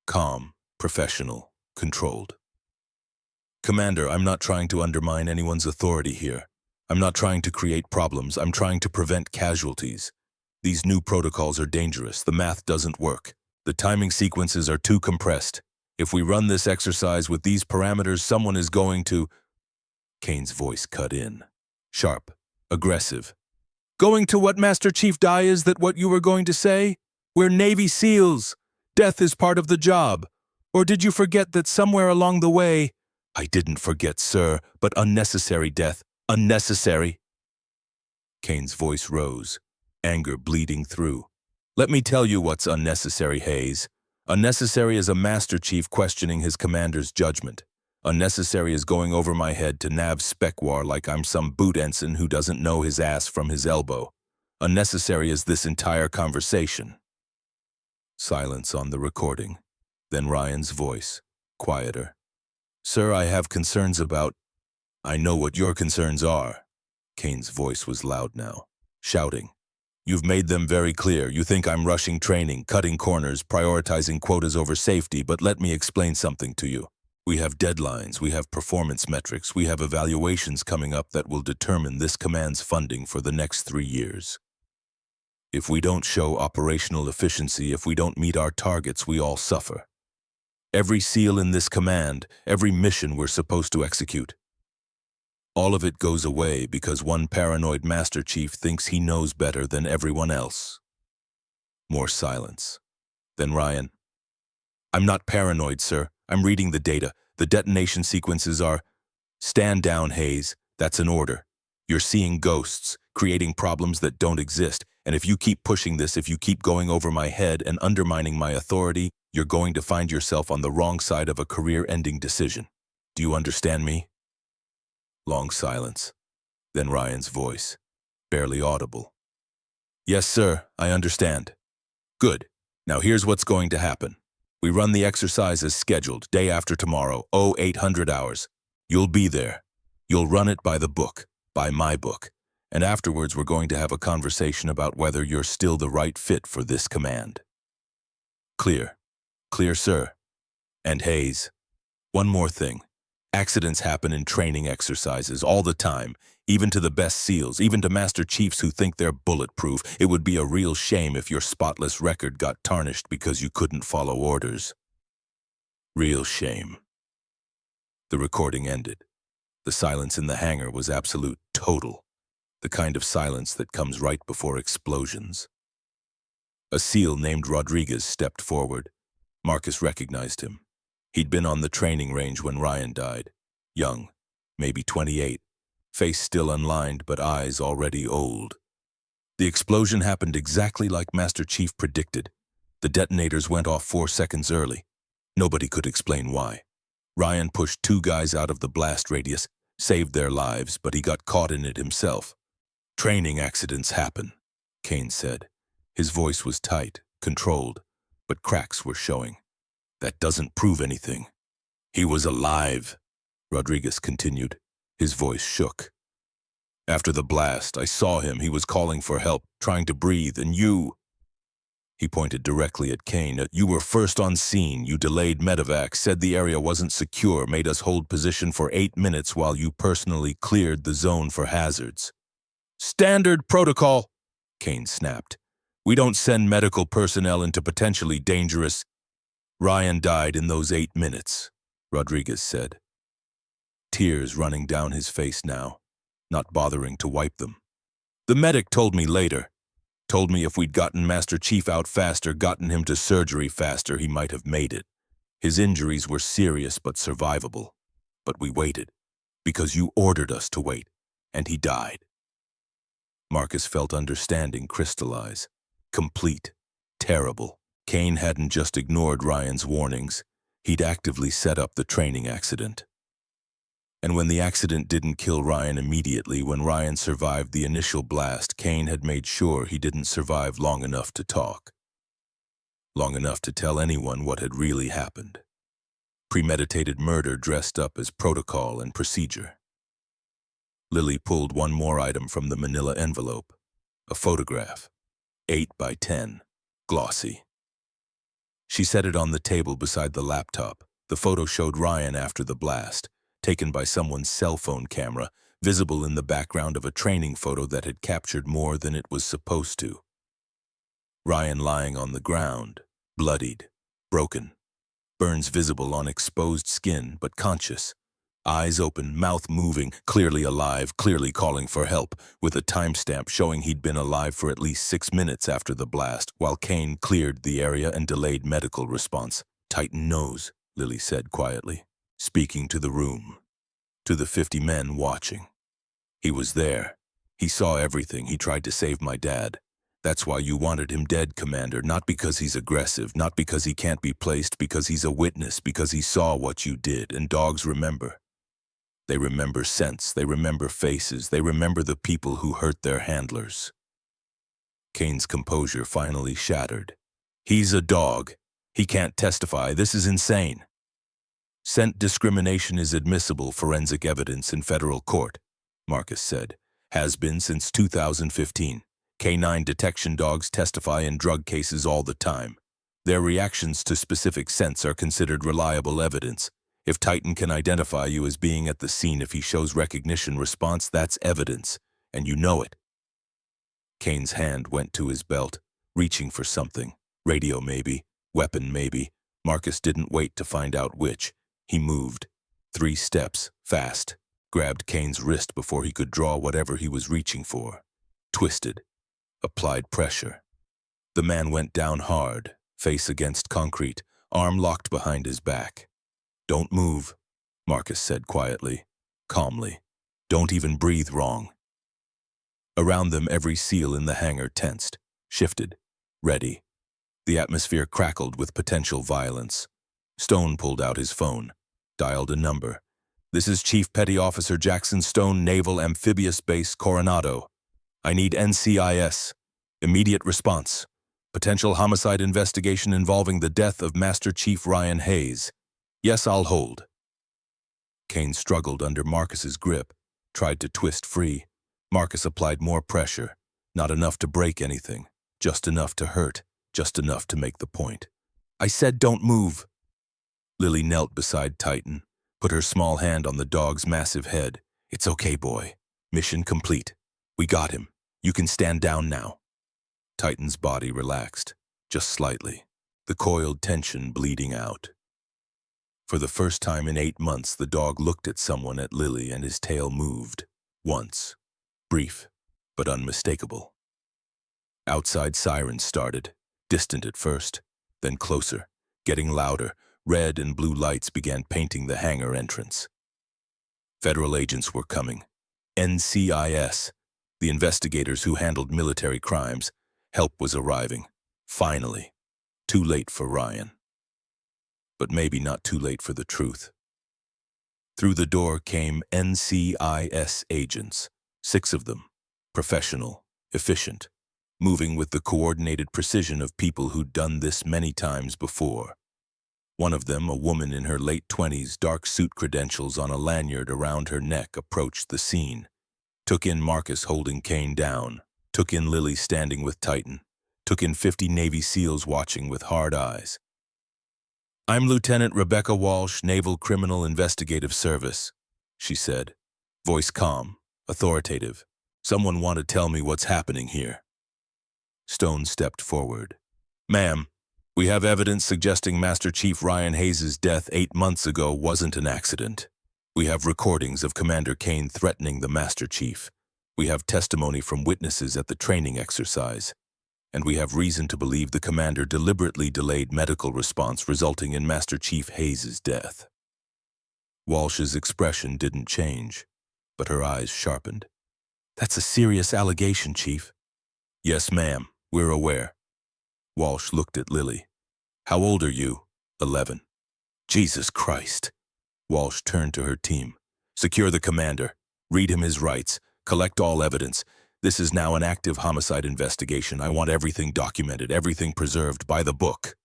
A: Calm, professional, controlled. Commander, I'm not trying to undermine anyone's authority here. I'm not trying to create problems. I'm trying to prevent casualties. These new protocols are dangerous. The math doesn't work. The timing sequences are too compressed. If we run this exercise with these parameters, someone is going to— Kane's voice cut in. Sharp, aggressive. Going to what, Master Chief Dye? Is that what you were going to say? We're Navy SEALs. Death is part of the job. Or did you forget that somewhere along the way— I didn't forget, sir, but unnecessary death. Unnecessary. Kane's voice rose, anger bleeding through. Let me tell you what's unnecessary, Hayes. Unnecessary is a Master Chief questioning his commander's judgment. Unnecessary is going over my head to NAVSPECWAR like I'm some boot ensign who doesn't know his ass from his elbow. Unnecessary is this entire conversation. Silence on the recording. Then Ryan's voice, quieter. Sir, I have concerns about— I know what your concerns are. Kane's voice was loud now, shouting. You've made them very clear. You think I'm rushing training, cutting corners, prioritizing quotas over safety, but let me explain something to you. We have deadlines, we have performance metrics, we have evaluations coming up that will determine this command's funding for the next 3 years. If we don't show operational efficiency, if we don't meet our targets, we all suffer. Every SEAL in this command, every mission we're supposed to execute. All of it goes away because one paranoid Master Chief thinks he knows better than everyone else. More silence. Then Ryan. I'm not paranoid, sir. I'm reading the data. The detonation sequences are... Stand down, Hayes. That's an order. You're seeing ghosts, creating problems that don't exist. And if you keep pushing this, if you keep going over my head and undermining my authority, you're going to find yourself on the wrong side of a career-ending decision. Do you understand me? Long silence. Then Ryan's voice, barely audible. Yes, sir, I understand. Good. Now here's what's going to happen. We run the exercise as scheduled, day after tomorrow, 0800 hours. You'll be there. You'll run it by the book, by my book. And afterwards we're going to have a conversation about whether you're still the right fit for this command. Clear. Clear, sir. And Hayes, one more thing. Accidents happen in training exercises all the time, even to the best SEALs, even to Master Chiefs who think they're bulletproof. It would be a real shame if your spotless record got tarnished because you couldn't follow orders. Real shame. The recording ended. The silence in the hangar was absolute, total. The kind of silence that comes right before explosions. A SEAL named Rodriguez stepped forward. Marcus recognized him. He'd been on the training range when Ryan died. Young, maybe 28. Face still unlined, but eyes already old. The explosion happened exactly like Master Chief predicted. The detonators went off 4 seconds early. Nobody could explain why. Ryan pushed 2 guys out of the blast radius, saved their lives, but he got caught in it himself. Training accidents happen, Kane said. His voice was tight, controlled, but cracks were showing. That doesn't prove anything. He was alive, Rodriguez continued. His voice shook. After the blast, I saw him. He was calling for help, trying to breathe, and you... He pointed directly at Kane. You were first on scene. You delayed medevac, said the area wasn't secure, made us hold position for 8 minutes while you personally cleared the zone for hazards. Standard protocol, Kane snapped. We don't send medical personnel into potentially dangerous... Ryan died in those 8 minutes, Rodriguez said. Tears running down his face now, not bothering to wipe them. The medic told me later. Told me if we'd gotten Master Chief out faster, gotten him to surgery faster, he might have made it. His injuries were serious but survivable. But we waited, because you ordered us to wait, and he died. Marcus felt understanding crystallize. Complete. Terrible. Kane hadn't just ignored Ryan's warnings. He'd actively set up the training accident. And when the accident didn't kill Ryan immediately, when Ryan survived the initial blast, Kane had made sure he didn't survive long enough to talk. Long enough to tell anyone what had really happened. Premeditated murder dressed up as protocol and procedure. Lily pulled one more item from the manila envelope. A photograph. 8 by 10. Glossy. She set it on the table beside the laptop. The photo showed Ryan after the blast, taken by someone's cell phone camera, visible in the background of a training photo that had captured more than it was supposed to. Ryan lying on the ground, bloodied, broken, burns visible on exposed skin but conscious. Eyes open, mouth moving, clearly alive, clearly calling for help, with a timestamp showing he'd been alive for at least 6 minutes after the blast, while Kane cleared the area and delayed medical response. Tighten nose, Lily said quietly, speaking to the room, to the 50 men watching. He was there. He saw everything. He tried to save my dad. That's why you wanted him dead, Commander, not because he's aggressive, not because he can't be placed, because he's a witness, because he saw what you did, and dogs remember. They remember scents, they remember faces, they remember the people who hurt their handlers. Kane's composure finally shattered. He's a dog. He can't testify. This is insane. Scent discrimination is admissible forensic evidence in federal court, Marcus said. Has been since 2015. Canine detection dogs testify in drug cases all the time. Their reactions to specific scents are considered reliable evidence. If Titan can identify you as being at the scene, if he shows recognition response, that's evidence, and you know it. Kane's hand went to his belt, reaching for something. Radio maybe, weapon maybe. Marcus didn't wait to find out which. He moved. 3 steps, fast, grabbed Kane's wrist before he could draw whatever he was reaching for. Twisted. Applied pressure. The man went down hard, face against concrete, arm locked behind his back. "Don't move," Marcus said quietly, calmly. "Don't even breathe wrong." Around them, every seal in the hangar tensed, shifted, ready. The atmosphere crackled with potential violence. Stone pulled out his phone, dialed a number. "This is Chief Petty Officer Jackson Stone, Naval Amphibious Base, Coronado. I need NCIS. Immediate response. Potential homicide investigation involving the death of Master Chief Ryan Hayes. Yes, I'll hold." Kane struggled under Marcus's grip, tried to twist free. Marcus applied more pressure, not enough to break anything, just enough to hurt, just enough to make the point. "I said don't move." Lily knelt beside Titan, put her small hand on the dog's massive head. "It's okay, boy. Mission complete. We got him. You can stand down now." Titan's body relaxed, just slightly, the coiled tension bleeding out. For the first time in 8 months, the dog looked at someone, at Lily, and his tail moved. Once. Brief, but unmistakable. Outside sirens started, distant at first, then closer, getting louder. Red and blue lights began painting the hangar entrance. Federal agents were coming. NCIS, the investigators who handled military crimes. Help was arriving. Finally. Too late for Ryan. But maybe not too late for the truth. Through the door came NCIS agents, 6 of them, professional, efficient, moving with the coordinated precision of people who'd done this many times before. One of them, a woman in her late 20s, dark suit credentials on a lanyard around her neck, approached the scene. Took in Marcus holding Kane down, took in Lily standing with Titan, took in 50 Navy SEALs watching with hard eyes. "I'm Lieutenant Rebecca Walsh, Naval Criminal Investigative Service," she said, voice calm, authoritative. "Someone want to tell me what's happening here." Stone stepped forward. "Ma'am, we have evidence suggesting Master Chief Ryan Hayes' death 8 months ago wasn't an accident. We have recordings of Commander Kane threatening the Master Chief. We have testimony from witnesses at the training exercise. And we have reason to believe the commander deliberately delayed medical response, resulting in Master Chief Hayes' death." Walsh's expression didn't change, but her eyes sharpened. "That's a serious allegation, Chief." "Yes, ma'am, we're aware." Walsh looked at Lily. "How old are you?" 11. "Jesus Christ." Walsh turned to her team. "Secure the commander. Read him his rights. Collect all evidence. This is now an active homicide investigation. I want everything documented, everything preserved by the book."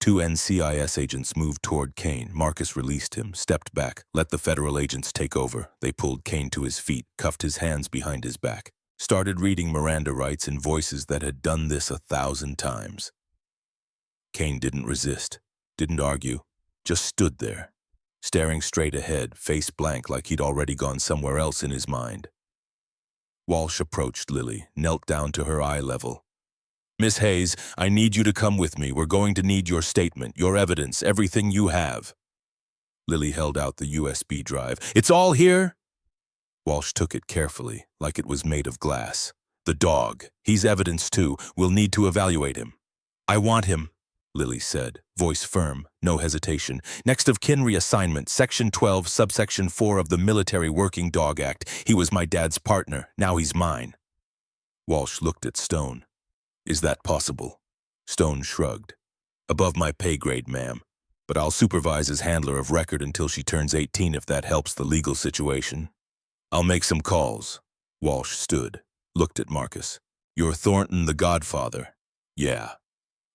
A: 2 NCIS agents moved toward Kane. Marcus released him, stepped back, let the federal agents take over. They pulled Kane to his feet, cuffed his hands behind his back, started reading Miranda rights in voices that had done this 1,000 times. Kane didn't resist, didn't argue, just stood there, staring straight ahead, face blank, like he'd already gone somewhere else in his mind. Walsh approached Lily, knelt down to her eye level. "Miss Hayes, I need you to come with me. We're going to need your statement, your evidence, everything you have." Lily held out the USB drive. "It's all here?" Walsh took it carefully, like it was made of glass. "The dog. He's evidence too. We'll need to evaluate him." "I want him," Lily said, voice firm, no hesitation. "Next of kin reassignment, Section 12, Subsection 4 of the Military Working Dog Act. He was my dad's partner. Now he's mine." Walsh looked at Stone. "Is that possible?" Stone shrugged. "Above my pay grade, ma'am. But I'll supervise as handler of record until she turns 18 if that helps the legal situation." "I'll make some calls." Walsh stood, looked at Marcus. "You're Thornton the Godfather." "Yeah."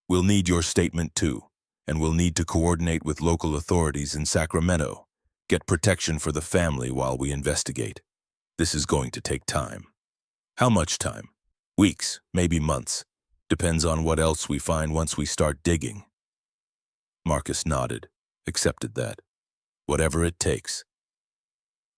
A: "We'll need your statement too, and we'll need to coordinate with local authorities in Sacramento. Get protection for the family while we investigate. This is going to take time." "How much time?" "Weeks, maybe months. Depends on what else we find once we start digging." Marcus nodded, accepted that. Whatever it takes.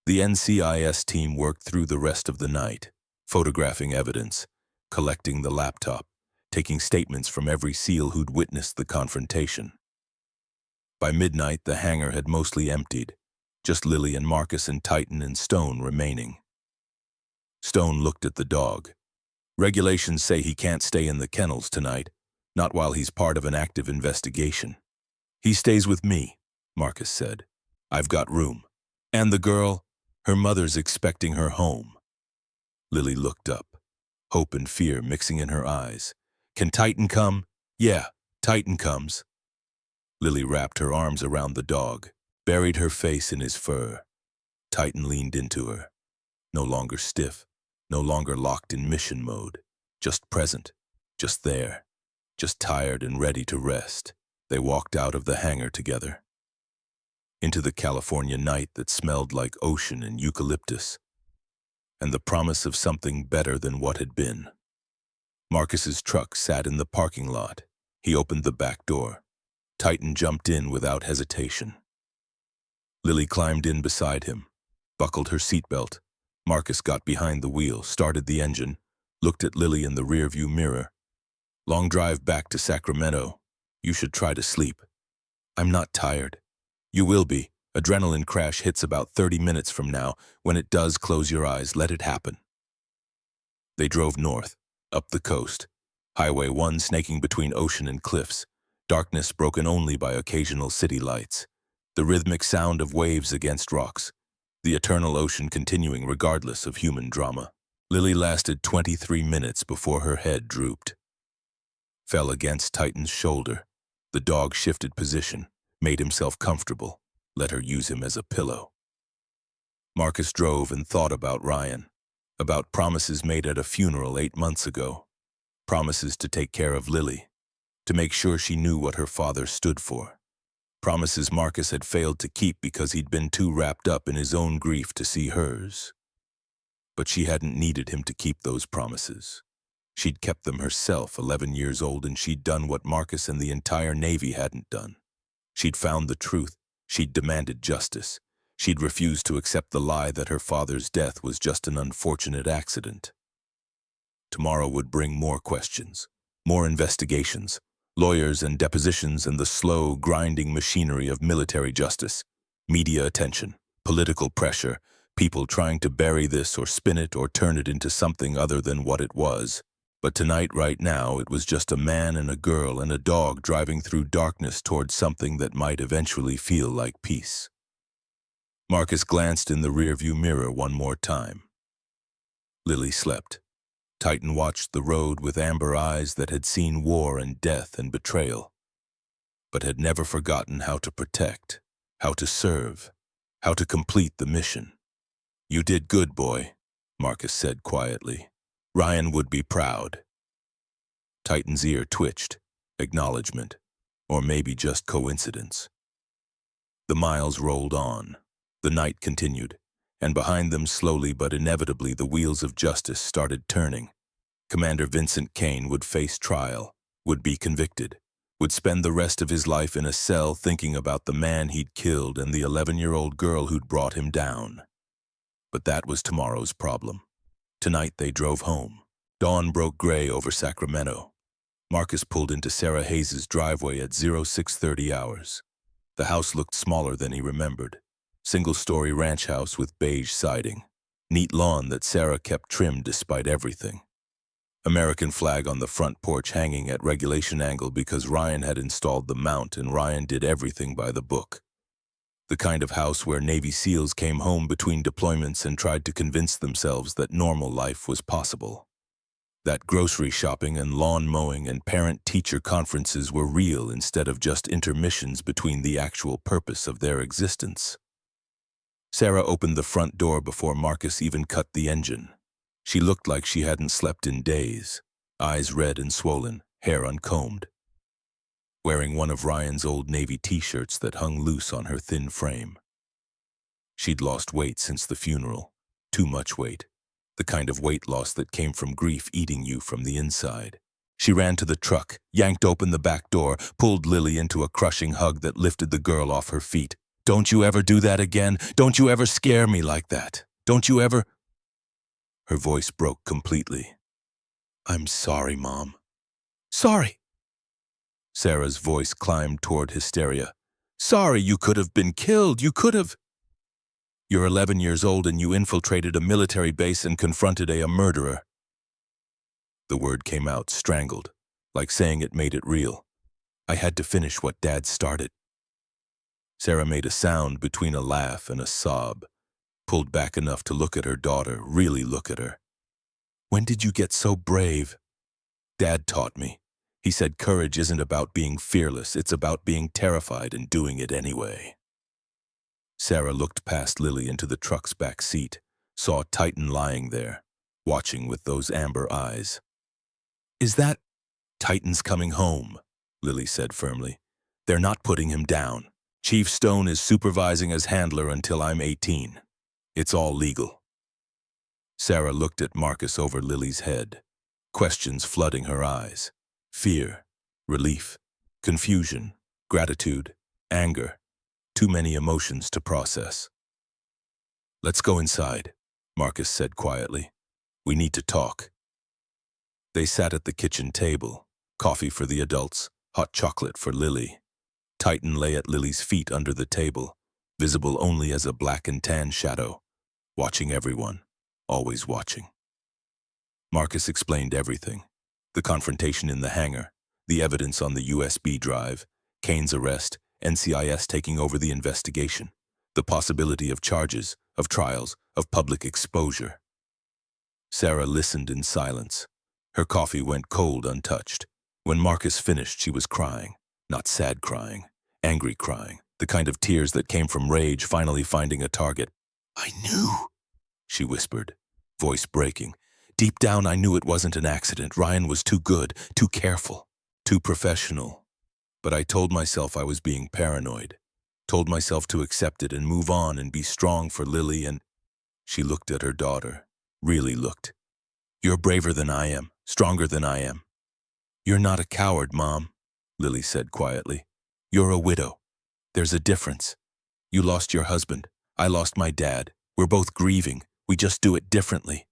A: The NCIS team worked through the rest of the night, photographing evidence, collecting the laptop, taking statements from every SEAL who'd witnessed the confrontation. By midnight, the hangar had mostly emptied, just Lily and Marcus and Titan and Stone remaining. Stone looked at the dog. Regulations say he can't stay in the kennels tonight, not while he's part of an active investigation. He stays with me, Marcus said. I've got room. And the girl, her mother's expecting her home. Lily looked up, hope and fear mixing in her eyes. Can Titan come? Yeah, Titan comes. Lily wrapped her arms around the dog, buried her face in his fur. Titan leaned into her, no longer stiff, no longer locked in mission mode, just present, just there, just tired and ready to rest. They walked out of the hangar together, into the California night that smelled like ocean and eucalyptus, and the promise of something better than what had been. Marcus's truck sat in the parking lot. He opened the back door. Titan jumped in without hesitation. Lily climbed in beside him, buckled her seatbelt. Marcus got behind the wheel, started the engine, looked at Lily in the rearview mirror. Long drive back to Sacramento. You should try to sleep. I'm not tired. You will be. Adrenaline crash hits about 30 minutes from now. When it does, close your eyes, let it happen. They drove north, up the coast. Highway 1 snaking between ocean and cliffs. Darkness broken only by occasional city lights. The rhythmic sound of waves against rocks. The eternal ocean continuing regardless of human drama. Lily lasted 23 minutes before her head drooped. Fell against Titan's shoulder. The dog shifted position, made himself comfortable, let her use him as a pillow. Marcus drove and thought about Ryan, about promises made at a funeral 8 months ago. Promises to take care of Lily, to make sure she knew what her father stood for. Promises Marcus had failed to keep because he'd been too wrapped up in his own grief to see hers. But she hadn't needed him to keep those promises. She'd kept them herself, 11 years old, and she'd done what Marcus and the entire Navy hadn't done. She'd found the truth. She'd demanded justice. She'd refused to accept the lie that her father's death was just an unfortunate accident. Tomorrow would bring more questions, more investigations, lawyers and depositions and the slow, grinding machinery of military justice, media attention, political pressure, people trying to bury this or spin it or turn it into something other than what it was. But tonight, right now, it was just a man and a girl and a dog driving through darkness towards something that might eventually feel like peace. Marcus glanced in the rearview mirror one more time. Lily slept. Titan watched the road with amber eyes that had seen war and death and betrayal, but had never forgotten how to protect, how to serve, how to complete the mission. You did good, boy, Marcus said quietly. Ryan would be proud. Titan's ear twitched, acknowledgement, or maybe just coincidence. The miles rolled on. The night continued, and behind them slowly but inevitably the wheels of justice started turning. Commander Vincent Kane would face trial, would be convicted, would spend the rest of his life in a cell thinking about the man he'd killed and the 11-year-old girl who'd brought him down. But that was tomorrow's problem. Tonight they drove home. Dawn broke gray over Sacramento. Marcus pulled into Sarah Hayes' driveway at 0630 hours. The house looked smaller than he remembered. Single-story ranch house with beige siding. Neat lawn that Sarah kept trimmed despite everything. American flag on the front porch hanging at regulation angle because Ryan had installed the mount and Ryan did everything by the book. The kind of house where Navy SEALs came home between deployments and tried to convince themselves that normal life was possible. That grocery shopping and lawn mowing and parent-teacher conferences were real instead of just intermissions between the actual purpose of their existence. Sarah opened the front door before Marcus even cut the engine. She looked like she hadn't slept in days, eyes red and swollen, hair uncombed. Wearing one of Ryan's old Navy t-shirts that hung loose on her thin frame. She'd lost weight since the funeral, too much weight, the kind of weight loss that came from grief eating you from the inside. She ran to the truck, yanked open the back door, pulled Lily into a crushing hug that lifted the girl off her feet. Don't you ever do that again. Don't you ever scare me like that. Don't you ever... Her voice broke completely. I'm sorry, Mom. Sorry. Sarah's voice climbed toward hysteria. Sorry, you could have been killed. You could have... You're 11 years old and you infiltrated a military base and confronted a murderer. The word came out strangled, like saying it made it real. I had to finish what Dad started. Sarah made a sound between a laugh and a sob, pulled back enough to look at her daughter, really look at her. When did you get so brave? Dad taught me. He said courage isn't about being fearless, it's about being terrified and doing it anyway. Sarah looked past Lily into the truck's back seat, saw Titan lying there, watching with those amber eyes. Is that... Titan's coming home, Lily said firmly. They're not putting him down. Chief Stone is supervising as handler until I'm 18. It's all legal. Sarah looked at Marcus over Lily's head, questions flooding her eyes. Fear, relief, confusion, gratitude, anger. Too many emotions to process. Let's go inside, Marcus said quietly. We need to talk. They sat at the kitchen table, coffee for the adults, hot chocolate for Lily. Titan lay at Lily's feet under the table, visible only as a black and tan shadow, watching everyone, always watching. Marcus explained everything. The confrontation in the hangar, the evidence on the USB drive, Kane's arrest, NCIS taking over the investigation, the possibility of charges, of trials, of public exposure. Sarah listened in silence. Her coffee went cold untouched. When Marcus finished, she was crying, not sad crying, angry crying, the kind of tears that came from rage finally finding a target. I knew, she whispered, voice breaking. Deep down, I knew it wasn't an accident. Ryan was too good, too careful, too professional. But I told myself I was being paranoid, told myself to accept it and move on and be strong for Lily and... She looked at her daughter, really looked. You're braver than I am, stronger than I am. You're not a coward, Mom, Lily said quietly. You're a widow. There's a difference. You lost your husband. I lost my dad. We're both grieving. We just do it differently.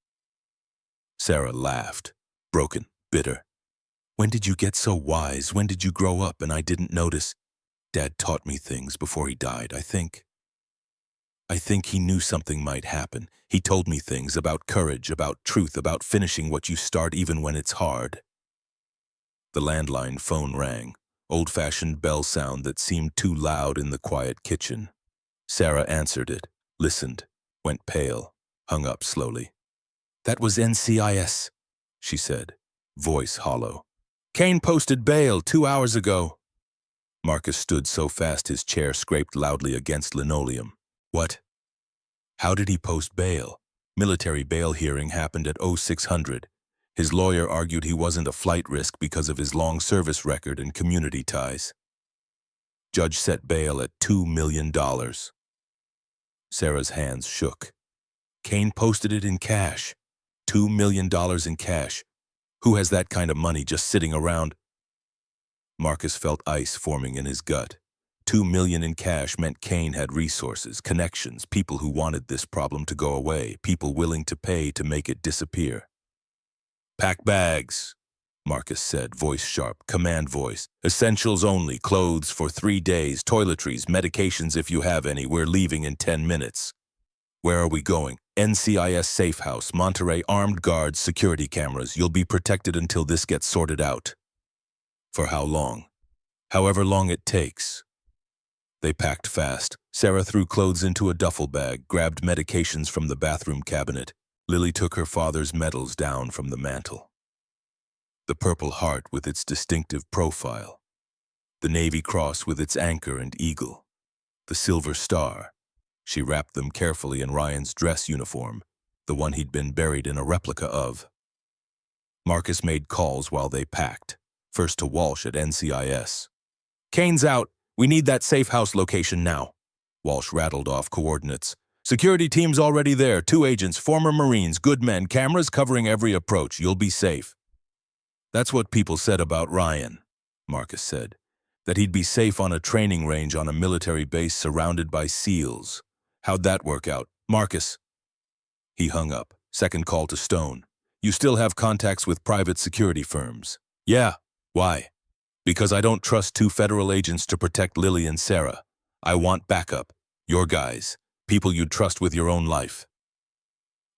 A: Sarah laughed, broken, bitter. When did you get so wise? When did you grow up and I didn't notice? Dad taught me things before he died, I think. I think he knew something might happen. He told me things about courage, about truth, about finishing what you start even when it's hard. The landline phone rang, old-fashioned bell sound that seemed too loud in the quiet kitchen. Sarah answered it, listened, went pale, hung up slowly. That was NCIS, she said, voice hollow. Kane posted bail 2 hours ago. Marcus stood so fast his chair scraped loudly against linoleum. What? How did he post bail? Military bail hearing happened at 0600. His lawyer argued he wasn't a flight risk because of his long service record and community ties. Judge set bail at $2 million. Sarah's hands shook. Kane posted it in cash. $2 million in cash. Who has that kind of money just sitting around? Marcus felt ice forming in his gut. $2 million in cash meant Kane had resources, connections, people who wanted this problem to go away, people willing to pay to make it disappear. Pack bags, Marcus said, voice sharp, command voice. Essentials only, clothes for 3 days, toiletries, medications if you have any. We're leaving in 10 minutes. Where are we going? NCIS safe house, Monterey, armed guards, security cameras. You'll be protected until this gets sorted out. For how long? However long it takes. They packed fast. Sarah threw clothes into a duffel bag, grabbed medications from the bathroom cabinet. Lily took her father's medals down from the mantel. The Purple Heart with its distinctive profile. The Navy Cross with its anchor and eagle. The Silver Star. She wrapped them carefully in Ryan's dress uniform, the one he'd been buried in a replica of. Marcus made calls while they packed, first to Walsh at NCIS. Kane's out. We need that safe house location now. Walsh rattled off coordinates. Security team's already there. 2 agents, former Marines, good men, cameras covering every approach. You'll be safe. That's what people said about Ryan, Marcus said. that he'd be safe on a training range on a military base surrounded by SEALs. How'd that work out? Marcus. He hung up. Second call to Stone. You still have contacts with private security firms? Yeah. Why? Because I don't trust two federal agents to protect Lily and Sarah. I want backup. Your guys. People you'd trust with your own life.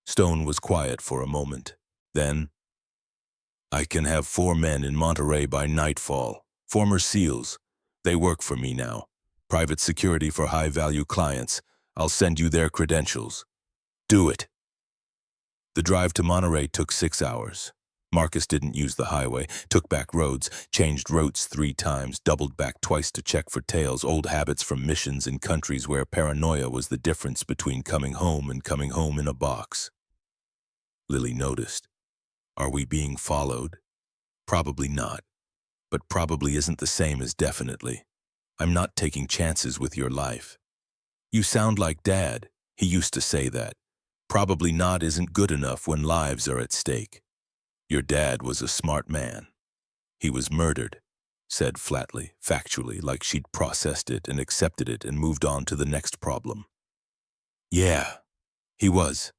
A: Stone was quiet for a moment. Then, I can have 4 men in Monterey by nightfall. Former SEALs. They work for me now. Private security for high-value clients. I'll send you their credentials. Do it. The drive to Monterey took 6 hours. Marcus didn't use the highway, took back roads, changed routes 3 times, doubled back twice to check for tails, old habits from missions in countries where paranoia was the difference between coming home and coming home in a box. Lily noticed. Are we being followed? Probably not. But probably isn't the same as definitely. I'm not taking chances with your life. You sound like Dad. He used to say that. Probably not isn't good enough when lives are at stake. Your dad was a smart man. He was murdered, said flatly, factually, like she'd processed it and accepted it and moved on to the next problem. Yeah, he was.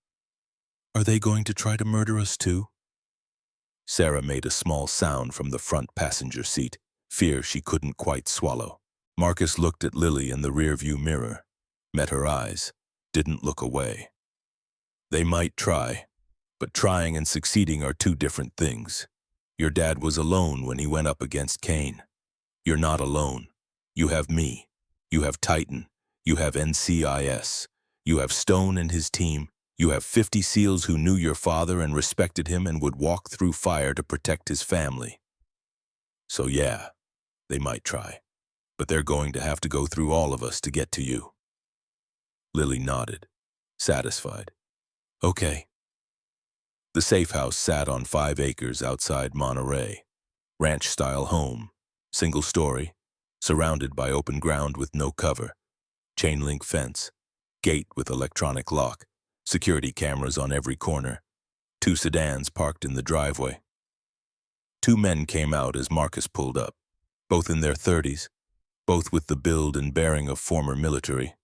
A: Are they going to try to murder us too? Sarah made a small sound from the front passenger seat, fear she couldn't quite swallow. Marcus looked at Lily in the rearview mirror, met her eyes, didn't look away. They might try, but trying and succeeding are 2 different things. Your dad was alone when he went up against Kane. You're not alone. You have me. You have Titan. You have NCIS. You have Stone and his team. You have 50 SEALs who knew your father and respected him and would walk through fire to protect his family. So yeah, they might try, but they're going to have to go through all of us to get to you. Lily nodded, satisfied. Okay. The safe house sat on 5 acres outside Monterey. Ranch-style home, single story, surrounded by open ground with no cover, chain-link fence, gate with electronic lock, security cameras on every corner, 2 sedans parked in the driveway. 2 men came out as Marcus pulled up, both in their 30s, both with the build and bearing of former military.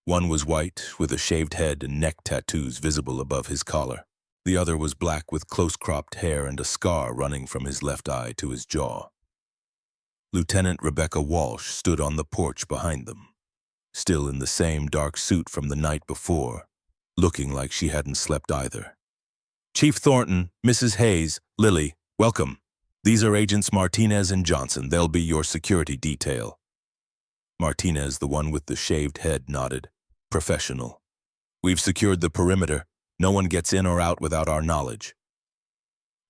A: One was white, with a shaved head and neck tattoos visible above his collar. The other was black with close-cropped hair and a scar running from his left eye to his jaw. Lieutenant Rebecca Walsh stood on the porch behind them, still in the same dark suit from the night before, looking like she hadn't slept either. Chief Thornton, Mrs. Hayes, Lily, welcome. These are Agents Martinez and Johnson. They'll be your security detail. Martinez, the one with the shaved head, nodded. Professional. We've secured the perimeter. No one gets in or out without our knowledge.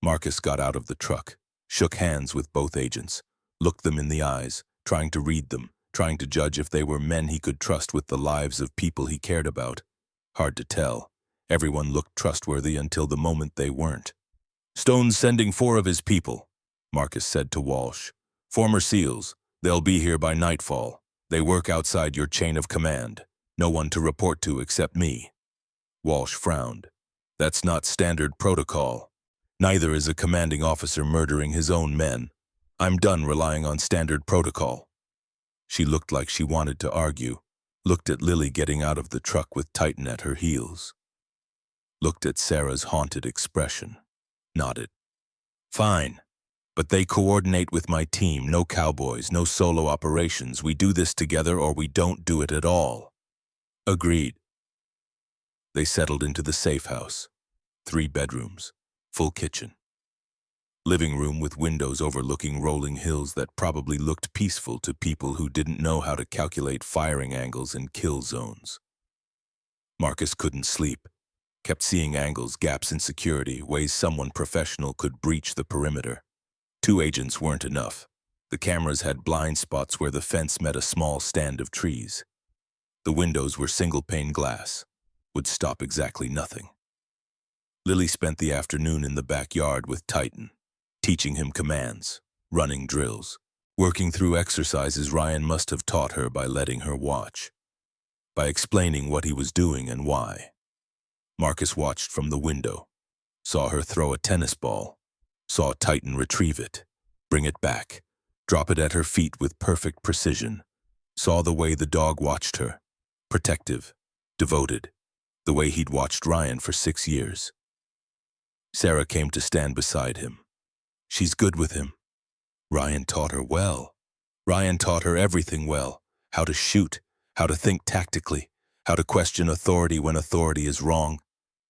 A: Marcus got out of the truck, shook hands with both agents, looked them in the eyes, trying to read them, trying to judge if they were men he could trust with the lives of people he cared about. Hard to tell. Everyone looked trustworthy until the moment they weren't. Stone's sending 4 of his people, Marcus said to Walsh. Former SEALs. They'll be here by nightfall. They work outside your chain of command. No one to report to except me. Walsh frowned. That's not standard protocol. Neither is a commanding officer murdering his own men. I'm done relying on standard protocol. She looked like she wanted to argue, looked at Lily getting out of the truck with Titan at her heels. Looked at Sarah's haunted expression, nodded. Fine, but they coordinate with my team, no cowboys, no solo operations. We do this together or we don't do it at all. Agreed. They settled into the safe house. 3 bedrooms, full kitchen. Living room with windows overlooking rolling hills that probably looked peaceful to people who didn't know how to calculate firing angles and kill zones. Marcus couldn't sleep, kept seeing angles, gaps in security, ways someone professional could breach the perimeter. 2 agents weren't enough. The cameras had blind spots where the fence met a small stand of trees. The windows were single-pane glass, would stop exactly nothing. Lily spent the afternoon in the backyard with Titan, teaching him commands, running drills, working through exercises Ryan must have taught her by letting her watch, by explaining what he was doing and why. Marcus watched from the window, saw her throw a tennis ball, saw Titan retrieve it, bring it back, drop it at her feet with perfect precision, saw the way the dog watched her, protective, devoted, the way he'd watched Ryan for 6 years. Sarah came to stand beside him. She's good with him. Ryan taught her well. Ryan taught her everything well, how to shoot, how to think tactically, how to question authority when authority is wrong.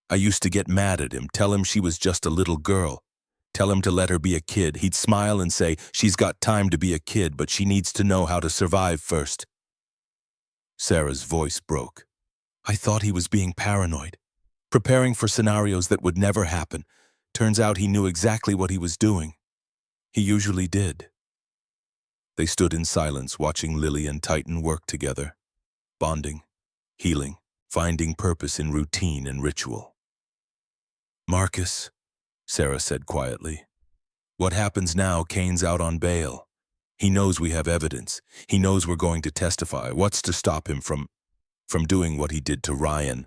A: I used to get mad at him, tell him she was just a little girl. Tell him to let her be a kid. He'd smile and say, she's got time to be a kid, but she needs to know how to survive first. Sarah's voice broke. I thought he was being paranoid, preparing for scenarios that would never happen. Turns out he knew exactly what he was doing. He usually did. They stood in silence, watching Lily and Titan work together, bonding, healing, finding purpose in routine and ritual. Marcus, Sarah said quietly, what happens now? Kane's out on bail. He knows we have evidence. He knows we're going to testify. What's to stop him from doing what he did to Ryan?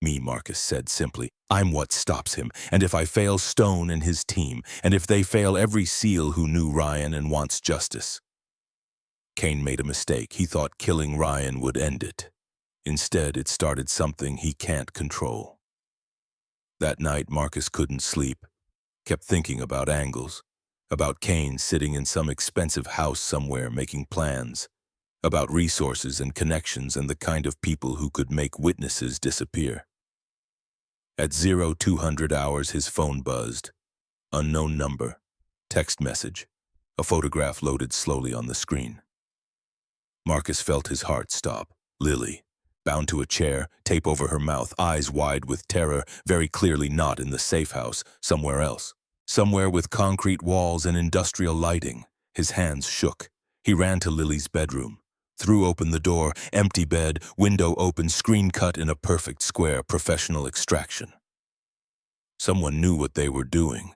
A: Me, Marcus said simply. I'm what stops him, and if I fail Stone and his team, and if they fail every SEAL who knew Ryan and wants justice. Kane made a mistake. He thought killing Ryan would end it. Instead, it started something he can't control. That night, Marcus couldn't sleep, kept thinking about angles, about Kane sitting in some expensive house somewhere making plans, about resources and connections and the kind of people who could make witnesses disappear. At 0200 hours, his phone buzzed. Unknown number. Text message. A photograph loaded slowly on the screen. Marcus felt his heart stop. Lily, bound to a chair, tape over her mouth, eyes wide with terror, very clearly not in the safe house, somewhere else. Somewhere with concrete walls and industrial lighting. His hands shook. He ran to Lily's bedroom. Threw open the door, empty bed, window open, screen cut in a perfect square, professional extraction. Someone knew what they were doing.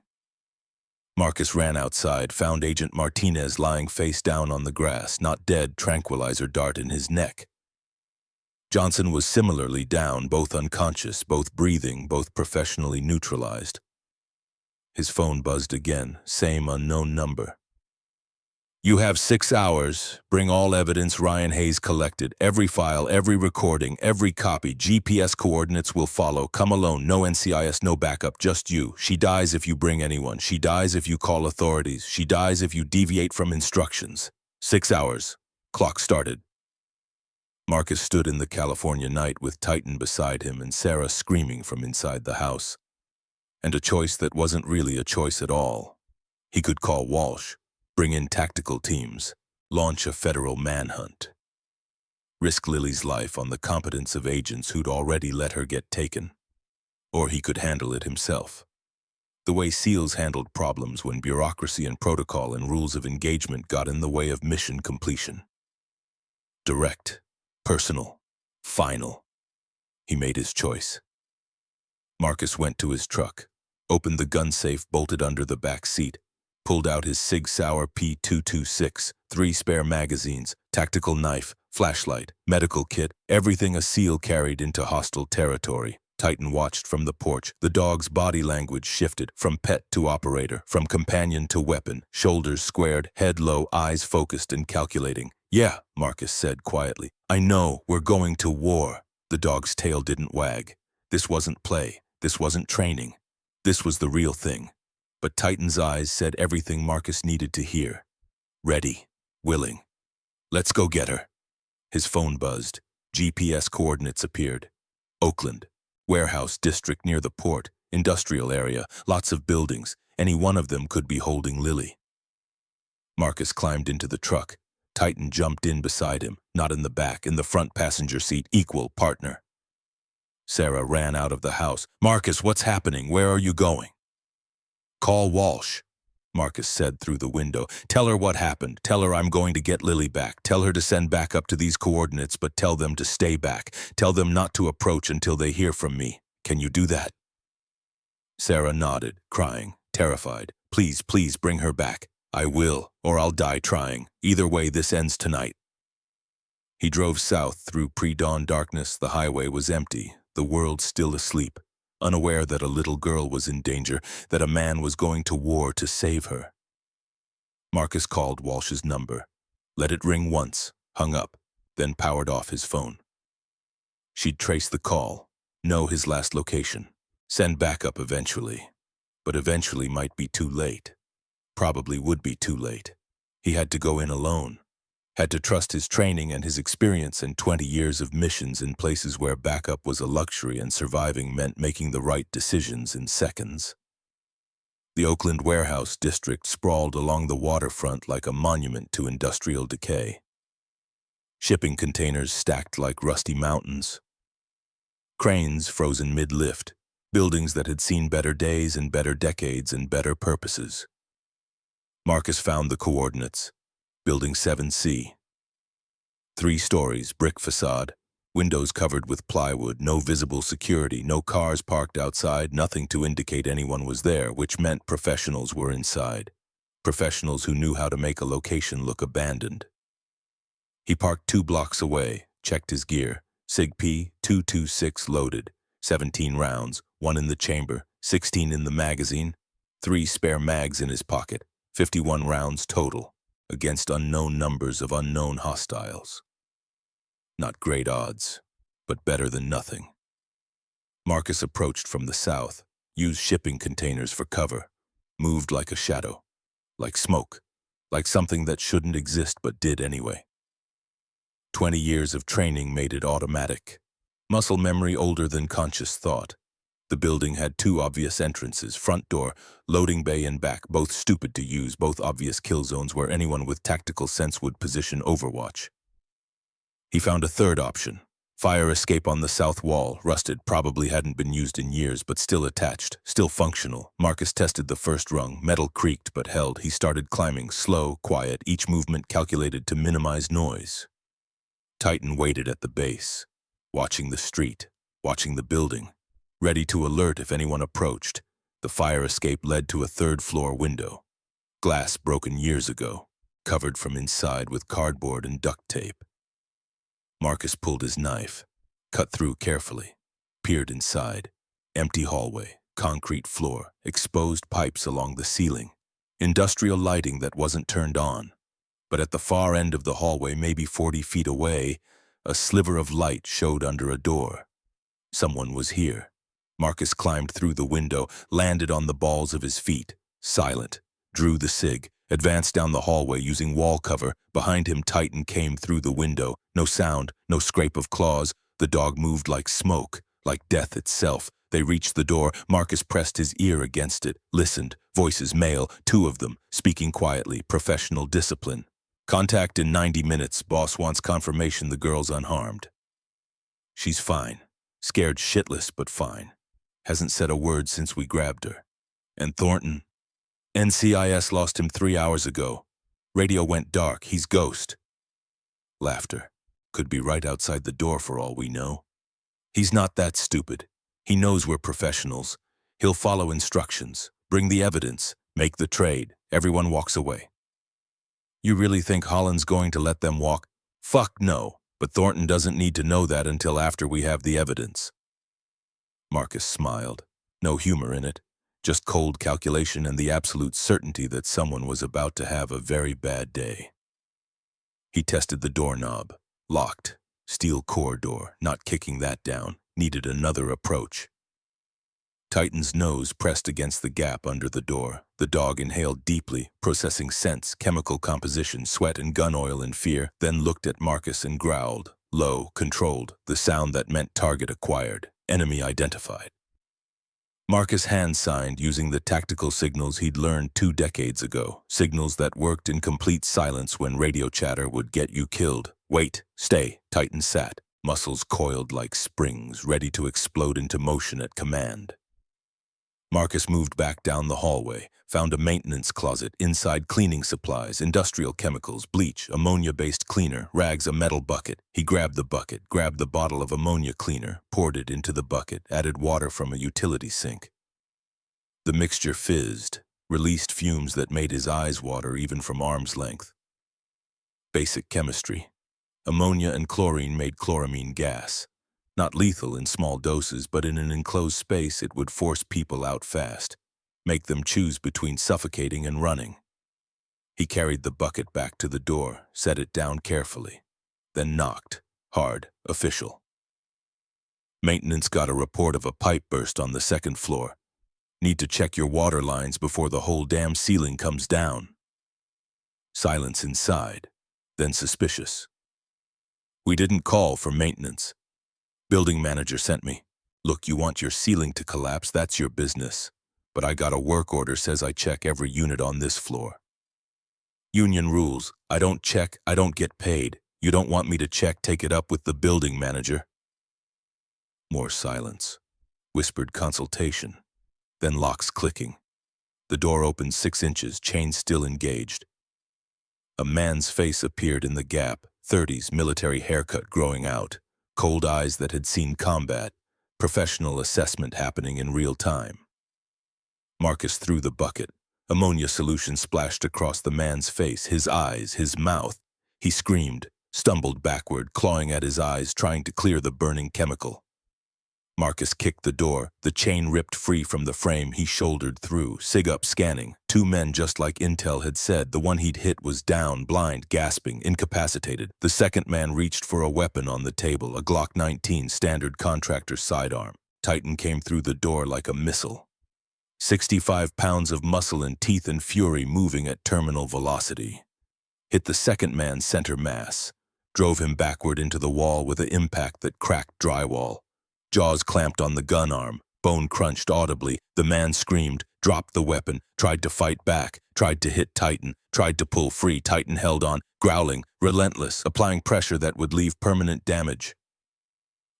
A: Marcus ran outside, found Agent Martinez lying face down on the grass, not dead, tranquilizer dart in his neck. Johnson was similarly down, both unconscious, both breathing, both professionally neutralized. His phone buzzed again, same unknown number. You have 6 hours. Bring all evidence Ryan Hayes collected. Every file, every recording, every copy. GPS coordinates will follow. Come alone. No NCIS, no backup. Just you. She dies if you bring anyone. She dies if you call authorities. She dies if you deviate from instructions. 6 hours. Clock started. Marcus stood in the California night with Titan beside him and Sarah screaming from inside the house. And a choice that wasn't really a choice at all. He could call Walsh. Bring in tactical teams, launch a federal manhunt. Risk Lily's life on the competence of agents who'd already let her get taken. Or he could handle it himself. The way SEALs handled problems when bureaucracy and protocol and rules of engagement got in the way of mission completion. Direct, personal, final. He made his choice. Marcus went to his truck, opened the gun safe bolted under the back seat, pulled out his Sig Sauer P226, 3 spare magazines, tactical knife, flashlight, medical kit, everything a SEAL carried into hostile territory. Titan watched from the porch. The dog's body language shifted from pet to operator, from companion to weapon, shoulders squared, head low, eyes focused and calculating. Yeah, Marcus said quietly. I know, we're going to war. The dog's tail didn't wag. This wasn't play. This wasn't training. This was the real thing. But Titan's eyes said everything Marcus needed to hear. Ready, willing. Let's go get her. His phone buzzed. GPS coordinates appeared. Oakland, warehouse district near the port, industrial area, lots of buildings. Any one of them could be holding Lily. Marcus climbed into the truck. Titan jumped in beside him, not in the back, in the front passenger seat, equal partner. Sarah ran out of the house. Marcus, what's happening? Where are you going? Call Walsh, Marcus said through the window. Tell her what happened. Tell her I'm going to get Lily back. Tell her to send back up to these coordinates, but tell them to stay back. Tell them not to approach until they hear from me. Can you do that? Sarah nodded, crying, terrified. Please, please bring her back. I will, or I'll die trying. Either way, this ends tonight. He drove south through pre-dawn darkness. The highway was empty, the world still asleep. Unaware that a little girl was in danger, that a man was going to war to save her. Marcus called Walsh's number, let it ring once, hung up, then powered off his phone. She'd trace the call, know his last location, send backup eventually. But eventually might be too late. Probably would be too late. He had to go in alone. Had to trust his training and his experience and 20 years of missions in places where backup was a luxury and surviving meant making the right decisions in seconds. The Oakland warehouse district sprawled along the waterfront like a monument to industrial decay. Shipping containers stacked like rusty mountains. Cranes frozen mid-lift. Buildings that had seen better days and better decades and better purposes. Marcus found the coordinates. Building 7C. 3 stories, brick facade, windows covered with plywood, no visible security, no cars parked outside, nothing to indicate anyone was there, which meant professionals were inside. Professionals who knew how to make a location look abandoned. He parked 2 blocks away, checked his gear. Sig P226 loaded, 17 rounds, 1 in the chamber, 16 in the magazine, 3 spare mags in his pocket, 51 rounds total, against unknown numbers of unknown hostiles. Not great odds, but better than nothing. Marcus approached from the south, used shipping containers for cover, moved like a shadow, like smoke, like something that shouldn't exist but did anyway. 20 years of training made it automatic. Muscle memory older than conscious thought. The building had 2 obvious entrances, front door, loading bay and back, both stupid to use, both obvious kill zones where anyone with tactical sense would position Overwatch. He found a third option. Fire escape on the south wall, rusted, probably hadn't been used in years, but still attached, still functional. Marcus tested the first rung, metal creaked but held. He started climbing, slow, quiet, each movement calculated to minimize noise. Titan waited at the base, watching the street, watching the building, ready to alert if anyone approached. The fire escape led to a 3rd-floor window. Glass broken years ago, covered from inside with cardboard and duct tape. Marcus pulled his knife, cut through carefully, peered inside. Empty hallway, concrete floor, exposed pipes along the ceiling. Industrial lighting that wasn't turned on. But at the far end of the hallway, maybe 40 feet away, a sliver of light showed under a door. Someone was here. Marcus climbed through the window, landed on the balls of his feet, silent, drew the SIG, advanced down the hallway using wall cover. Behind him, Titan came through the window. No sound, no scrape of claws. The dog moved like smoke, like death itself. They reached the door. Marcus pressed his ear against it, listened. Voices male, 2 of them, speaking quietly, professional discipline. Contact in 90 minutes. Boss wants confirmation the girl's unharmed. She's fine. Scared shitless, but fine. Hasn't said a word since we grabbed her. And Thornton? NCIS lost him 3 hours ago. Radio went dark. He's ghost. Laughter. Could be right outside the door for all we know. He's not that stupid. He knows we're professionals. He'll follow instructions, bring the evidence, make the trade. Everyone walks away. You really think Holland's going to let them walk? Fuck no, but Thornton doesn't need to know that until after we have the evidence. Marcus smiled. No humor in it, just cold calculation and the absolute certainty that someone was about to have a very bad day. He tested the doorknob. Locked. Steel core door, not kicking that down. Needed another approach. Titan's nose pressed against the gap under the door. The dog inhaled deeply, processing scents, chemical composition, sweat and gun oil in fear, then looked at Marcus and growled. Low, controlled, the sound that meant target acquired, enemy identified. Marcus hand signed using the tactical signals he'd learned 2 decades ago, signals that worked in complete silence when radio chatter would get you killed. Wait, stay, Titan sat, muscles coiled like springs, ready to explode into motion at command. Marcus moved back down the hallway, found a maintenance closet, inside cleaning supplies, industrial chemicals, bleach, ammonia-based cleaner, rags, a metal bucket. He grabbed the bucket, grabbed the bottle of ammonia cleaner, poured it into the bucket, added water from a utility sink. The mixture fizzed, released fumes that made his eyes water even from arm's length. Basic chemistry. Ammonia and chlorine made chloramine gas. Not lethal in small doses, but in an enclosed space it would force people out fast, make them choose between suffocating and running. He carried the bucket back to the door, set it down carefully, then knocked. Hard, official. Maintenance got a report of a pipe burst on the second floor. Need to check your water lines before the whole damn ceiling comes down. Silence inside, then suspicious. We didn't call for maintenance. Building manager sent me. Look, you want your ceiling to collapse, that's your business. But I got a work order says I check every unit on this floor. Union rules, I don't check, I don't get paid. You don't want me to check, take it up with the building manager. More silence. Whispered consultation. Then locks clicking. The door opened 6 inches, chain still engaged. A man's face appeared in the gap, 30s, military haircut growing out, cold eyes that had seen combat, professional assessment happening in real time. Marcus threw the bucket. Ammonia solution splashed across the man's face, his eyes, his mouth. He screamed, stumbled backward, clawing at his eyes, trying to clear the burning chemical. Marcus kicked the door. The chain ripped free from the frame. He shouldered through, SIG up scanning. 2 men just like Intel had said. The one he'd hit was down, blind, gasping, incapacitated. The second man reached for a weapon on the table, a Glock 19 standard contractor sidearm. Titan came through the door like a missile. 65 pounds of muscle and teeth and fury moving at terminal velocity. Hit the second man's center mass. Drove him backward into the wall with an impact that cracked drywall. Jaws clamped on the gun arm. Bone crunched audibly. The man screamed, dropped the weapon, tried to fight back, tried to hit Titan, tried to pull free. Titan held on, growling, relentless, applying pressure that would leave permanent damage.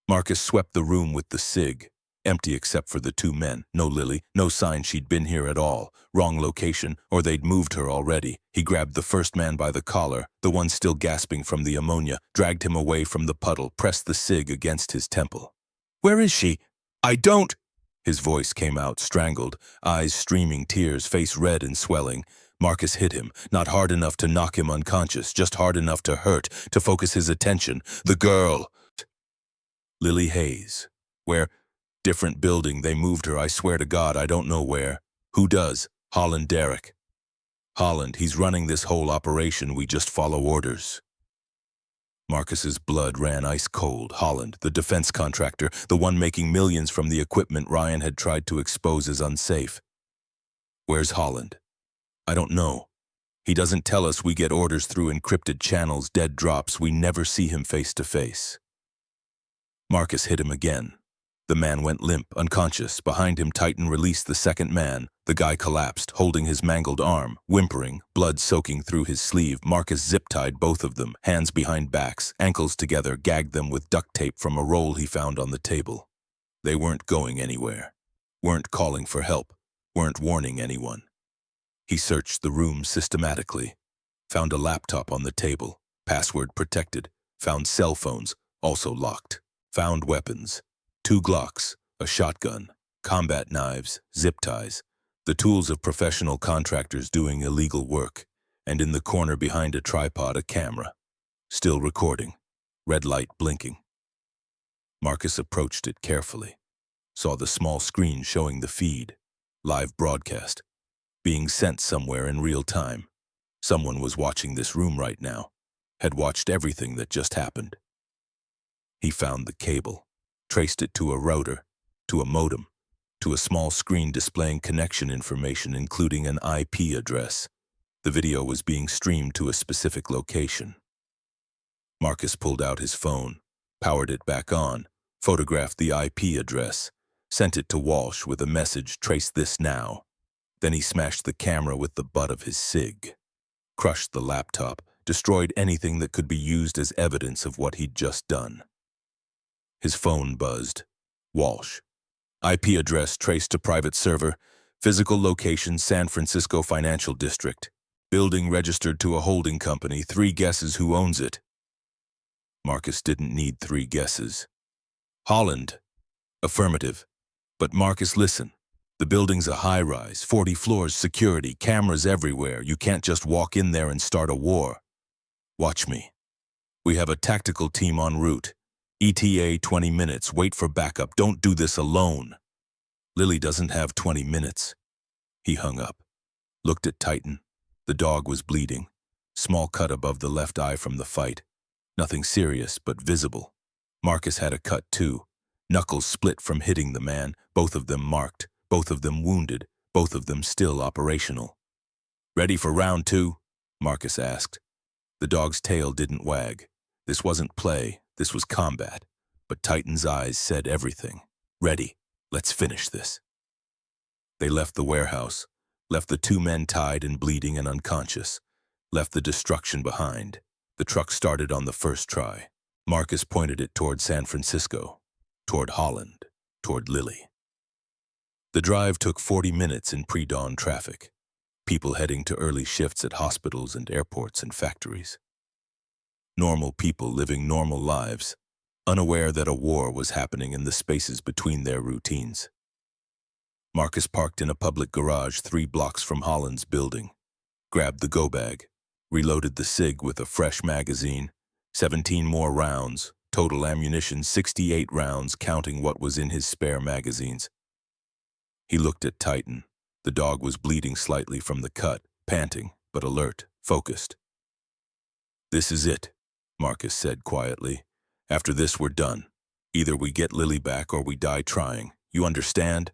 A: Marcus swept the room with the SIG. Empty except for the 2 men. No Lily, no sign she'd been here at all. Wrong location, or they'd moved her already. He grabbed the first man by the collar, the one still gasping from the ammonia, dragged him away from the puddle, pressed the SIG against his temple. "Where is she? I don't—" His voice came out, strangled, eyes streaming tears, face red and swelling. Marcus hit him, not hard enough to knock him unconscious, just hard enough to hurt, to focus his attention. The girl! Lily Hayes. Where? Different building, they moved her, I swear to God, I don't know where. Who does? Holland Derrick. Holland, he's running this whole operation, we just follow orders. Marcus's blood ran ice cold. Holland, the defense contractor, the one making millions from the equipment Ryan had tried to expose as unsafe. Where's Holland? I don't know. He doesn't tell us. We get orders through encrypted channels, dead drops. We never see him face to face. Marcus hit him again. The man went limp, unconscious. Behind him, Titan released the second man. The guy collapsed, holding his mangled arm, whimpering, blood soaking through his sleeve. Marcus zip-tied both of them, hands behind backs, ankles together, gagged them with duct tape from a roll he found on the table. They weren't going anywhere. Weren't calling for help. Weren't warning anyone. He searched the room systematically. Found a laptop on the table, password protected. Found cell phones, also locked. Found weapons. 2 Glocks, a shotgun, combat knives, zip ties, the tools of professional contractors doing illegal work, and in the corner behind a tripod a camera. Still recording, red light blinking. Marcus approached it carefully, saw the small screen showing the feed, live broadcast, being sent somewhere in real time. Someone was watching this room right now, had watched everything that just happened. He found the cable. Traced it to a router, to a modem, to a small screen displaying connection information including an IP address. The video was being streamed to a specific location. Marcus pulled out his phone, powered it back on, photographed the IP address, sent it to Walsh with a message, "Trace this now." Then he smashed the camera with the butt of his SIG, crushed the laptop, destroyed anything that could be used as evidence of what he'd just done. His phone buzzed. Walsh. IP address traced to private server. Physical location San Francisco Financial District. Building registered to a holding company. 3 guesses who owns it. Marcus didn't need 3 guesses. Holland. Affirmative. But Marcus, listen. The building's a high-rise, 40 floors, security, cameras everywhere. You can't just walk in there and start a war. Watch me. We have a tactical team en route. ETA 20 minutes, wait for backup, don't do this alone. Lily doesn't have 20 minutes. He hung up, looked at Titan, The dog was bleeding. Small cut above the left eye from the fight. Nothing serious, but visible. Marcus had a cut too. Knuckles split from hitting the man, both of them marked, both of them wounded, both of them still operational. "Ready for round 2? Marcus asked. The dog's tail didn't wag. This wasn't play, this was combat. But Titan's eyes said everything. "Ready. Let's finish this." They left the warehouse, left the 2 men tied and bleeding and unconscious, left the destruction behind. The truck started on the first try. Marcus pointed it toward San Francisco, toward Holland, toward Lily. The drive took 40 minutes in pre-dawn traffic. People heading to early shifts at hospitals and airports and factories. Normal people living normal lives, unaware that a war was happening in the spaces between their routines. Marcus parked in a public garage 3 blocks from Holland's building, grabbed the go bag, reloaded the SIG with a fresh magazine, 17 more rounds, total ammunition 68 rounds counting what was in his spare magazines. He looked at Titan. The dog was bleeding slightly from the cut, panting, but alert, focused. "This is it," Marcus said quietly. "After this we're done. Either we get Lily back or we die trying. You understand?"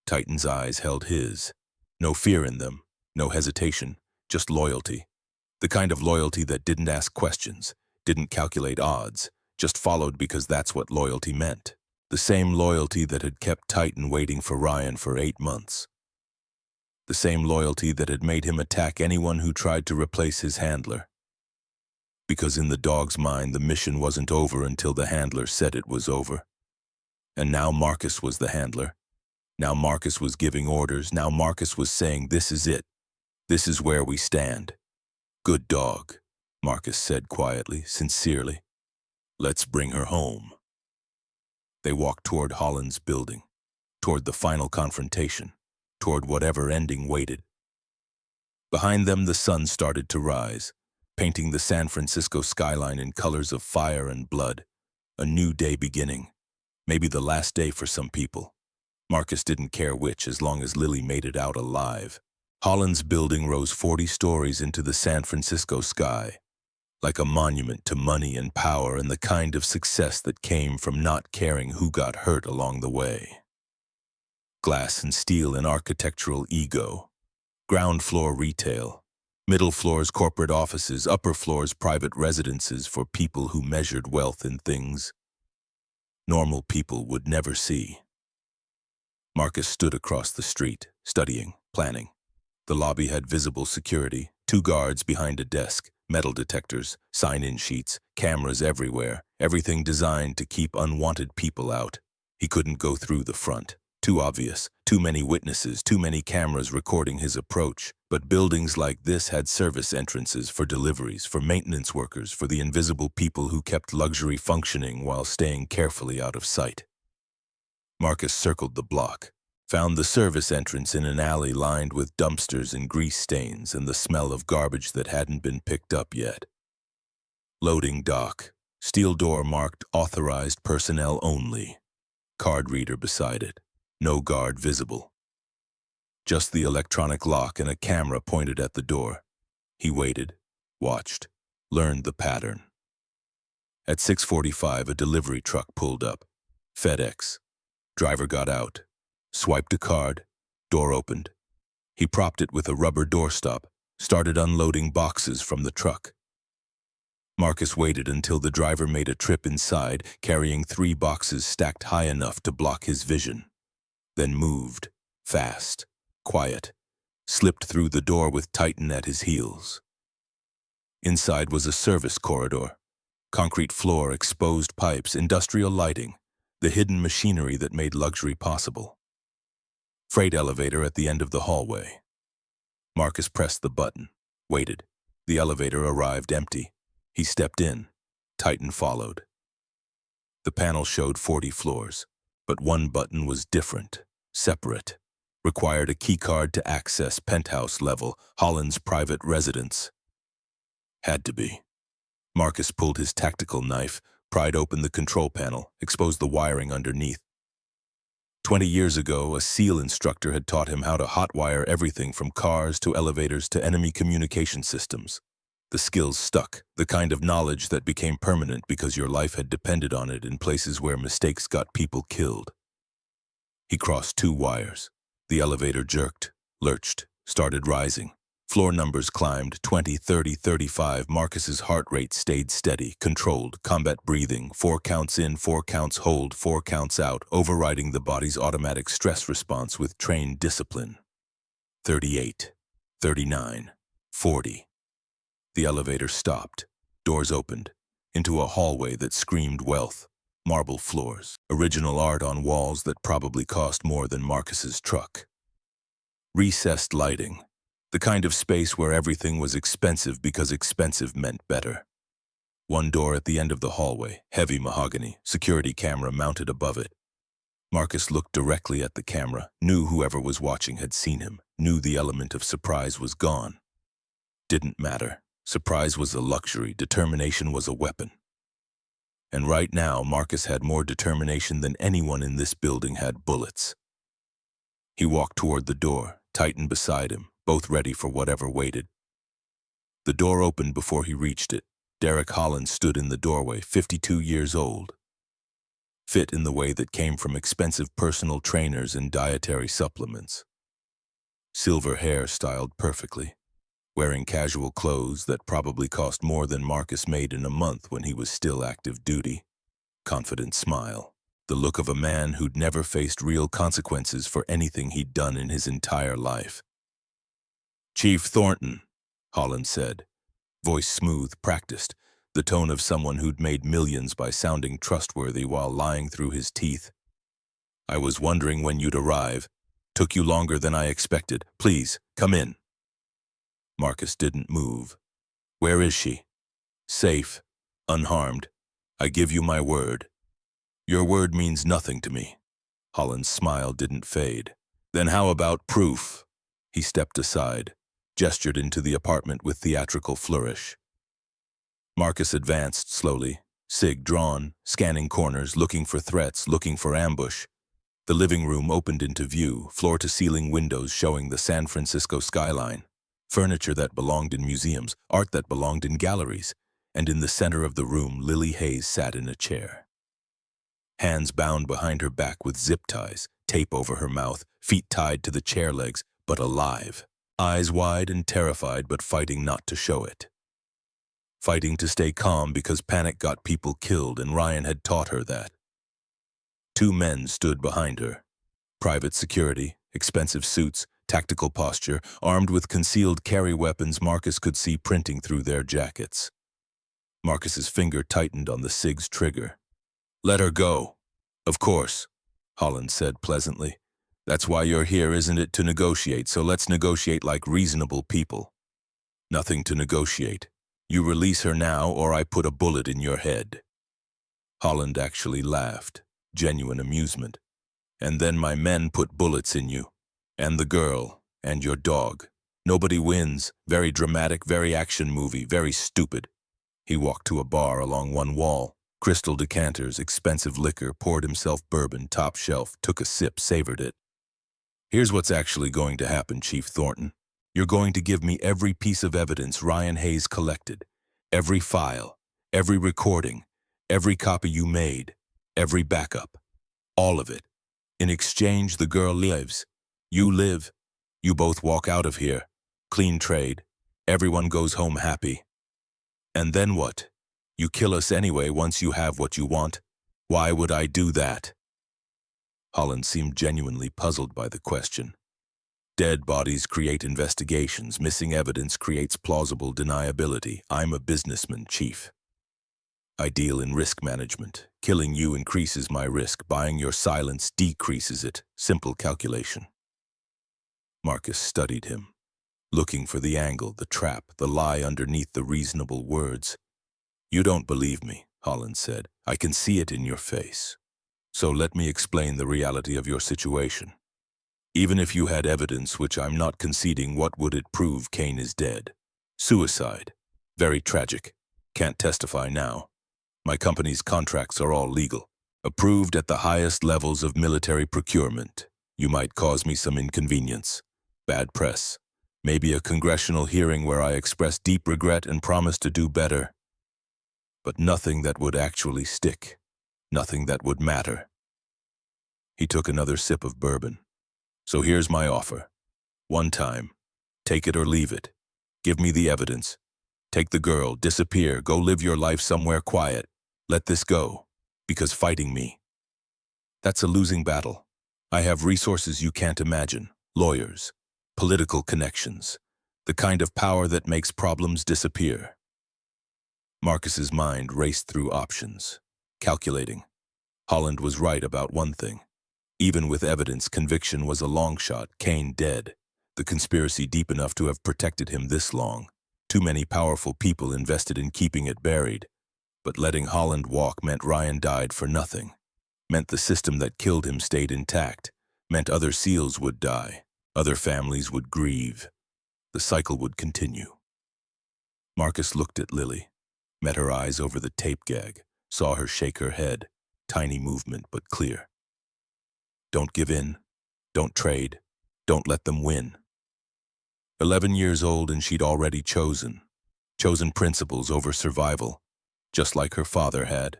A: Titan's eyes held his. No fear in them, no hesitation, just loyalty. The kind of loyalty that didn't ask questions, didn't calculate odds, just followed because that's what loyalty meant. The same loyalty that had kept Titan waiting for Ryan for 8 months. The same loyalty that had made him attack anyone who tried to replace his handler. Because in the dog's mind, the mission wasn't over until the handler said it was over. And now Marcus was the handler. Now Marcus was giving orders. Now Marcus was saying, "This is it. This is where we stand." "Good dog," Marcus said quietly, sincerely. "Let's bring her home." They walked toward Holland's building, toward the final confrontation, toward whatever ending waited. Behind them, the sun started to rise, painting the San Francisco skyline in colors of fire and blood. A new day beginning, maybe the last day for some people. Marcus didn't care which, as long as Lily made it out alive. Holland's building rose 40 stories into the San Francisco sky, like a monument to money and power and the kind of success that came from not caring who got hurt along the way. Glass and steel and architectural ego. Ground floor retail. Middle floors corporate offices, upper floors private residences for people who measured wealth in things normal people would never see. Marcus stood across the street, studying, planning. The lobby had visible security, 2 guards behind a desk, metal detectors, sign-in sheets, cameras everywhere, everything designed to keep unwanted people out. He couldn't go through the front. Too obvious, too many witnesses, too many cameras recording his approach. But buildings like this had service entrances for deliveries, for maintenance workers, for the invisible people who kept luxury functioning while staying carefully out of sight. Marcus circled the block, found the service entrance in an alley lined with dumpsters and grease stains and the smell of garbage that hadn't been picked up yet. Loading dock, steel door marked authorized personnel only. Card reader beside it, no guard visible. Just the electronic lock and a camera pointed at the door. He waited, watched, learned the pattern. At 6:45, a delivery truck pulled up. FedEx. Driver got out, swiped a card, door opened. He propped it with a rubber doorstop, started unloading boxes from the truck. Marcus waited until the driver made a trip inside, carrying 3 boxes stacked high enough to block his vision. Then moved, fast, quiet, slipped through the door with Titan at his heels. Inside was a service corridor. Concrete floor, exposed pipes, industrial lighting, the hidden machinery that made luxury possible. Freight elevator at the end of the hallway. Marcus pressed the button, waited. The elevator arrived empty. He stepped in. Titan followed. The panel showed 40 floors, but one button was different, separate. Required a keycard to access penthouse level, Holland's private residence. Had to be. Marcus pulled his tactical knife, pried open the control panel, exposed the wiring underneath. 20 years ago, a SEAL instructor had taught him how to hotwire everything from cars to elevators to enemy communication systems. The skills stuck, the kind of knowledge that became permanent because your life had depended on it in places where mistakes got people killed. He crossed 2 wires. The elevator jerked, lurched, started rising. Floor numbers climbed 20, 30, 35. Marcus's heart rate stayed steady, controlled, combat breathing, 4 counts in, 4 counts hold, 4 counts out, overriding the body's automatic stress response with trained discipline. 38, 39, 40. The elevator stopped. Doors opened. Into a hallway that screamed wealth. Marble floors, original art on walls that probably cost more than Marcus's truck. Recessed lighting. The kind of space where everything was expensive because expensive meant better. One door at the end of the hallway, heavy mahogany, security camera mounted above it. Marcus looked directly at the camera, knew whoever was watching had seen him, knew the element of surprise was gone. Didn't matter. Surprise was a luxury, determination was a weapon. And right now, Marcus had more determination than anyone in this building had bullets. He walked toward the door, Titan beside him, both ready for whatever waited. The door opened before he reached it. Derek Holland stood in the doorway, 52 years old. Fit in the way that came from expensive personal trainers and dietary supplements. Silver hair styled perfectly. Wearing casual clothes that probably cost more than Marcus made in a month when he was still active duty. Confident smile. The look of a man who'd never faced real consequences for anything he'd done in his entire life. "Chief Thornton," Holland said. Voice smooth, practiced, the tone of someone who'd made millions by sounding trustworthy while lying through his teeth. "I was wondering when you'd arrive. Took you longer than I expected. Please, come in." Marcus didn't move. "Where is she?" "Safe. Unharmed. I give you my word." "Your word means nothing to me." Holland's smile didn't fade. "Then how about proof?" He stepped aside, gestured into the apartment with theatrical flourish. Marcus advanced slowly, sig drawn, scanning corners, looking for threats, looking for ambush. The living room opened into view, floor-to-ceiling windows showing the San Francisco skyline. Furniture that belonged in museums, art that belonged in galleries, and in the center of the room, Lily Hayes sat in a chair. Hands bound behind her back with zip ties, tape over her mouth, feet tied to the chair legs, but alive. Eyes wide and terrified, but fighting not to show it. Fighting to stay calm because panic got people killed, and Ryan had taught her that. 2 men stood behind her. Private security, expensive suits, tactical posture, armed with concealed carry weapons Marcus could see printing through their jackets. Marcus's finger tightened on the SIG's trigger. "Let her go." "Of course," Holland said pleasantly. "That's why you're here, isn't it, to negotiate, so let's negotiate like reasonable people." "Nothing to negotiate. You release her now or I put a bullet in your head." Holland actually laughed, genuine amusement. "And then my men put bullets in you. And the girl, and your dog. Nobody wins. Very dramatic, very action movie, very stupid." He walked to a bar along one wall. Crystal decanters, expensive liquor, poured himself bourbon, top shelf, took a sip, savored it. "Here's what's actually going to happen, Chief Thornton. You're going to give me every piece of evidence Ryan Hayes collected. Every file, every recording, every copy you made, every backup. All of it. In exchange, the girl lives. You live. You both walk out of here. Clean trade. Everyone goes home happy. And then what? You kill us anyway once you have what you want. Why would I do that?" Holland seemed genuinely puzzled by the question. "Dead bodies create investigations. Missing evidence creates plausible deniability. I'm a businessman, Chief. I deal in risk management. Killing you increases my risk. Buying your silence decreases it. Simple calculation." Marcus studied him, looking for the angle, the trap, the lie underneath the reasonable words. "You don't believe me," Holland said. "I can see it in your face. So let me explain the reality of your situation. Even if you had evidence, which I'm not conceding, what would it prove? Kane is dead. Suicide. Very tragic. Can't testify now. My company's contracts are all legal. Approved at the highest levels of military procurement. You might cause me some inconvenience. Bad press. Maybe a congressional hearing where I express deep regret and promise to do better. But nothing that would actually stick. Nothing that would matter. He took another sip of bourbon. So here's my offer. One time. Take it or leave it. Give me the evidence. Take the girl, disappear, go live your life somewhere quiet. Let this go. Because fighting me. That's a losing battle. I have resources you can't imagine. Lawyers. Political connections. The kind of power that makes problems disappear. Marcus's mind raced through options. Calculating. Holland was right about one thing. Even with evidence, conviction was a long shot. Kane dead. The conspiracy deep enough to have protected him this long. Too many powerful people invested in keeping it buried. But letting Holland walk meant Ryan died for nothing. Meant the system that killed him stayed intact. Meant other SEALs would die. Other families would grieve. The cycle would continue. Marcus looked at Lily. Met her eyes over the tape gag. Saw her shake her head. Tiny movement, but clear. Don't give in. Don't trade. Don't let them win. 11 years old and she'd already chosen. Chosen principles over survival. Just like her father had.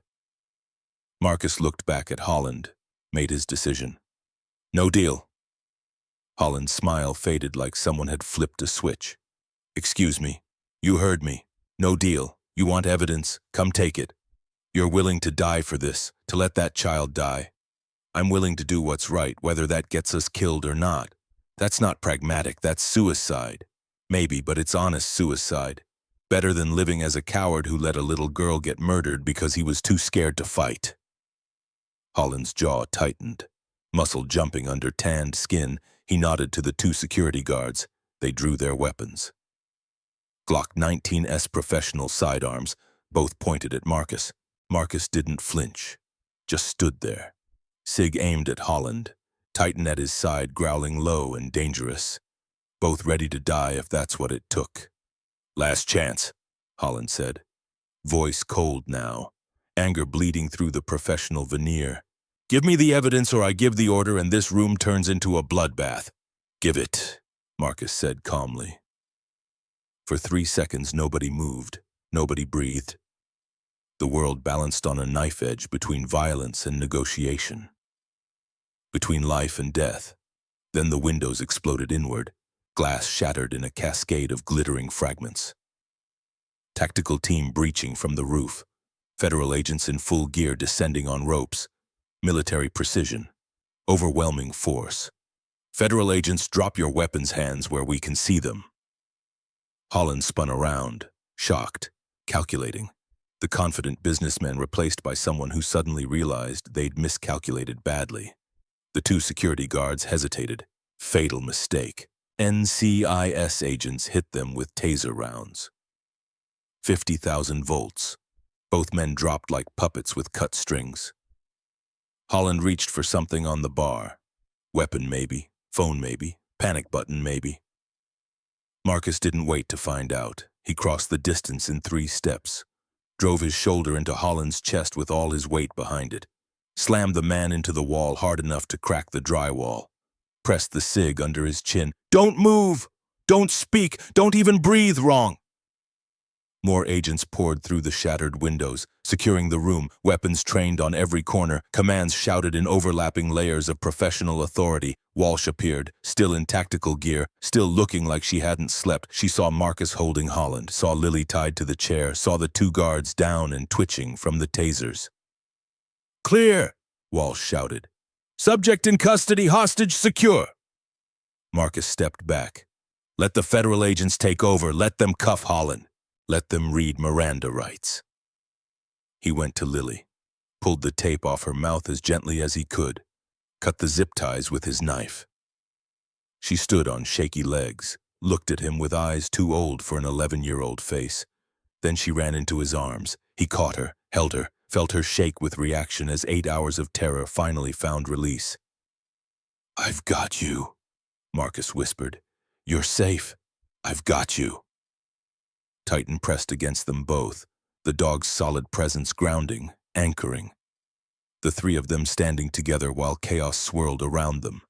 A: Marcus looked back at Holland. Made his decision. No deal. Holland's smile faded like someone had flipped a switch. Excuse me. You heard me. No deal. You want evidence? Come take it. You're willing to die for this, to let that child die. I'm willing to do what's right, whether that gets us killed or not. That's not pragmatic, that's suicide. Maybe, but it's honest suicide. Better than living as a coward who let a little girl get murdered because he was too scared to fight. Holland's jaw tightened. Muscle jumping under tanned skin, he nodded to the two security guards. They drew their weapons. Glock 19's professional sidearms, both pointed at Marcus. Marcus didn't flinch, just stood there. Sig aimed at Holland, Titan at his side growling low and dangerous. Both ready to die if that's what it took. Last chance, Holland said. Voice cold now, anger bleeding through the professional veneer. Give me the evidence or I give the order and this room turns into a bloodbath. Give it, Marcus said calmly. For 3 seconds nobody moved, nobody breathed. The world balanced on a knife edge between violence and negotiation. Between life and death. Then the windows exploded inward, glass shattered in a cascade of glittering fragments. Tactical team breaching from the roof. Federal agents in full gear descending on ropes. Military precision. Overwhelming force. Federal agents, drop your weapons hands where we can see them. Holland spun around, shocked, calculating. The confident businessman replaced by someone who suddenly realized they'd miscalculated badly. The two security guards hesitated. Fatal mistake. NCIS agents hit them with taser rounds. 50,000 volts. Both men dropped like puppets with cut strings. Holland reached for something on the bar. Weapon maybe, phone maybe, panic button maybe. Marcus didn't wait to find out. He crossed the distance in 3 steps. Drove his shoulder into Holland's chest with all his weight behind it. Slammed the man into the wall hard enough to crack the drywall. Pressed the cig under his chin. Don't move! Don't speak! Don't even breathe wrong! More agents poured through the shattered windows, securing the room, weapons trained on every corner, commands shouted in overlapping layers of professional authority. Walsh appeared, still in tactical gear, still looking like she hadn't slept. She saw Marcus holding Holland, saw Lily tied to the chair, saw the 2 guards down and twitching from the tasers. Clear, Walsh shouted. Subject in custody, hostage secure. Marcus stepped back. Let the federal agents take over, let them cuff Holland. Let them read Miranda rights. He went to Lily, pulled the tape off her mouth as gently as he could, cut the zip ties with his knife. She stood on shaky legs, looked at him with eyes too old for an 11-year-old face. Then she ran into his arms. He caught her, held her, felt her shake with reaction as 8 hours of terror finally found release. I've got you, Marcus whispered. You're safe. I've got you. Titan pressed against them both, the dog's solid presence grounding, anchoring. the three of them standing together while chaos swirled around them.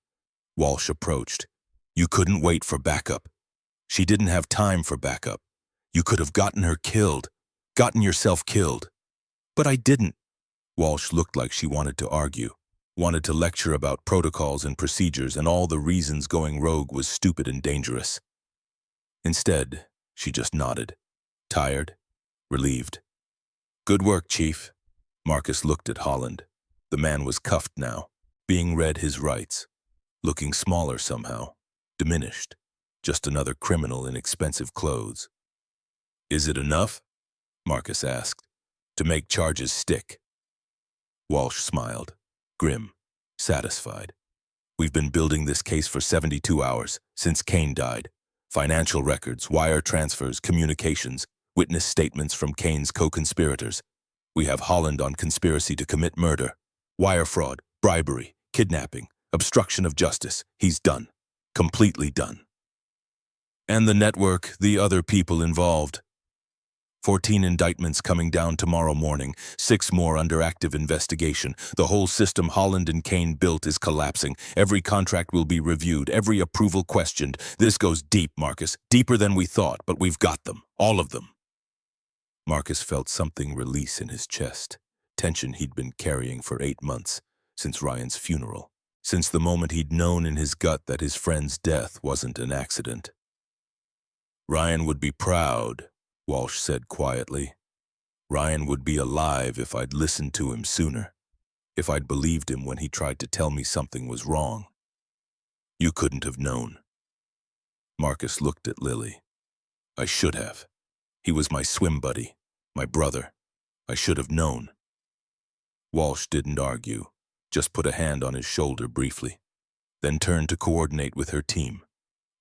A: Walsh approached. You couldn't wait for backup. She didn't have time for backup. You could have gotten her killed, gotten yourself killed. But I didn't. Walsh looked like she wanted to argue, wanted to lecture about protocols and procedures and all the reasons going rogue was stupid and dangerous. Instead, she just nodded, tired, relieved. Good work, Chief. Marcus looked at Holland. The man was cuffed now, being read his rights, looking smaller somehow, diminished, just another criminal in expensive clothes. Is it enough? Marcus asked, to make charges stick. Walsh smiled, grim, satisfied. We've been building this case for 72 hours, since Kane died. Financial records, wire transfers, communications, witness statements from Kane's co-conspirators. We have Holland on conspiracy to commit murder, wire fraud, bribery, kidnapping, obstruction of justice. He's done. Completely done. And the network, the other people involved. 14 indictments coming down tomorrow morning, 6 more under active investigation. The whole system Holland and Kane built is collapsing. Every contract will be reviewed, every approval questioned. This goes deep, Marcus, deeper than we thought, but we've got them, all of them. Marcus felt something release in his chest, tension he'd been carrying for 8 months, since Ryan's funeral, since the moment he'd known in his gut that his friend's death wasn't an accident. Ryan would be proud, Walsh said quietly. Ryan would be alive if I'd listened to him sooner, if I'd believed him when he tried to tell me something was wrong. You couldn't have known. Marcus looked at Lily. I should have. He was my swim buddy, my brother. I should have known. Walsh didn't argue, just put a hand on his shoulder briefly, then turned to coordinate with her team.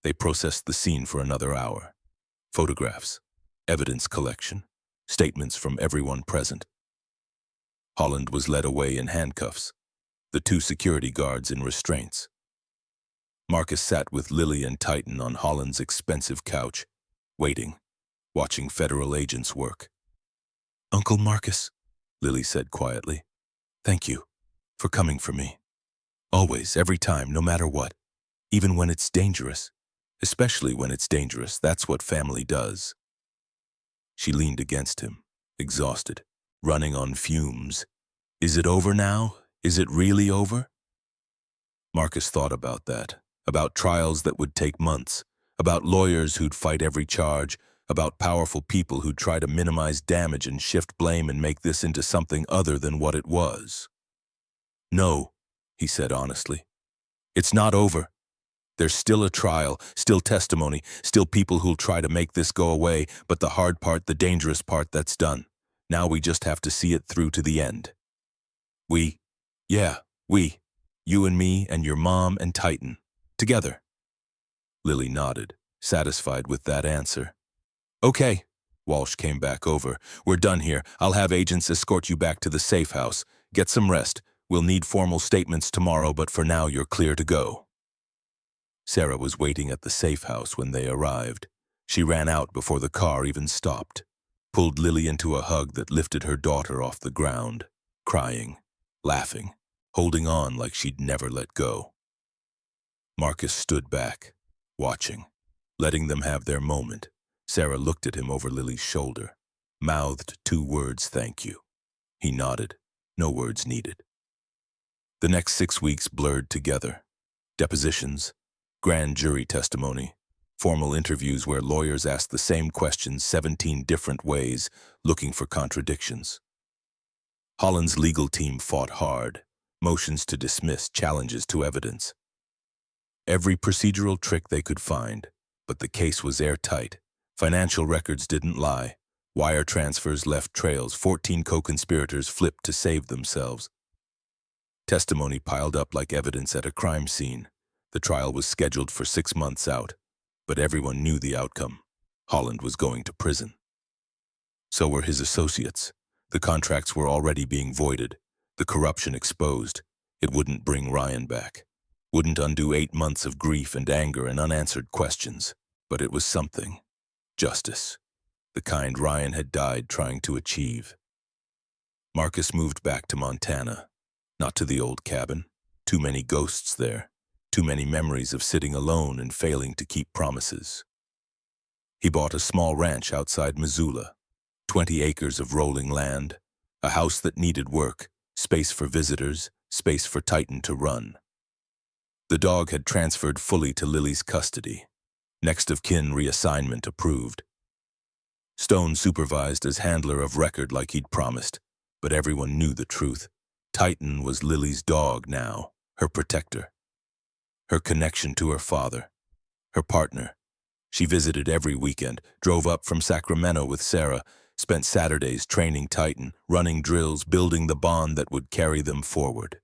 A: They processed the scene for another hour. Photographs, evidence collection, statements from everyone present. Holland was led away in handcuffs, the 2 security guards in restraints. Marcus sat with Lily and Titan on Holland's expensive couch, waiting, watching federal agents work. Uncle Marcus, Lily said quietly, thank you for coming for me. Always, every time, no matter what, even when it's dangerous. Especially when it's dangerous, that's what family does. She leaned against him, exhausted, running on fumes. Is it over now? Is it really over? Marcus thought about that, about trials that would take months, about lawyers who'd fight every charge, about powerful people who'd try to minimize damage and shift blame and make this into something other than what it was. No, he said honestly. It's not over. There's still a trial, still testimony, still people who'll try to make this go away, but the hard part, the dangerous part, that's done. Now we just have to see it through to the end. We, you and me and your mom and Titan, together. Lily nodded, satisfied with that answer. Okay, Walsh came back over. We're done here. I'll have agents escort you back to the safe house. Get some rest. We'll need formal statements tomorrow, but for now you're clear to go. Sarah was waiting at the safe house when they arrived. She ran out before the car even stopped, pulled Lily into a hug that lifted her daughter off the ground, crying, laughing, holding on like she'd never let go. Marcus stood back, watching, letting them have their moment. Sarah looked at him over Lily's shoulder, mouthed 2 words, thank you. He nodded, no words needed. The next 6 weeks blurred together. Depositions, grand jury testimony, formal interviews where lawyers asked the same questions 17 different ways, looking for contradictions. Holland's legal team fought hard, motions to dismiss, challenges to evidence. Every procedural trick they could find, but the case was airtight. Financial records didn't lie. Wire transfers left trails. 14 co-conspirators flipped to save themselves. Testimony piled up like evidence at a crime scene. The trial was scheduled for 6 months out, but everyone knew the outcome. Holland was going to prison. So were his associates. The contracts were already being voided, the corruption exposed. It wouldn't bring Ryan back, wouldn't undo 8 months of grief and anger and unanswered questions, but it was something. Justice, the kind Ryan had died trying to achieve. Marcus moved back to Montana. Not to the old cabin. Too many ghosts there. Too many memories of sitting alone and failing to keep promises. He bought a small ranch outside Missoula, 20 acres of rolling land, a house that needed work, space for visitors, space for Titan to run. The dog had transferred fully to Lily's custody. Next of kin reassignment approved. Stone supervised as handler of record like he'd promised, but everyone knew the truth. Titan was Lily's dog now, her protector. Her connection to her father, her partner. She visited every weekend, drove up from Sacramento with Sarah, spent Saturdays training Titan, running drills, building the bond that would carry them forward.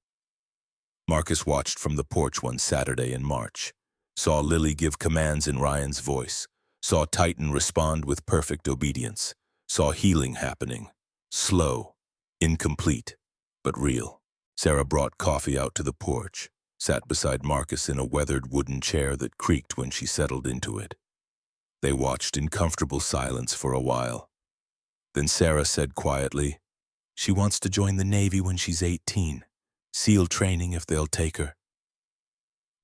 A: Marcus watched from the porch one Saturday in March, saw Lily give commands in Ryan's voice, saw Titan respond with perfect obedience, saw healing happening, slow, incomplete, but real. Sarah brought coffee out to the porch, sat beside Marcus in a weathered wooden chair that creaked when she settled into it. They watched in comfortable silence for a while. Then Sarah said quietly, "She wants to join the Navy when she's 18. SEAL training if they'll take her."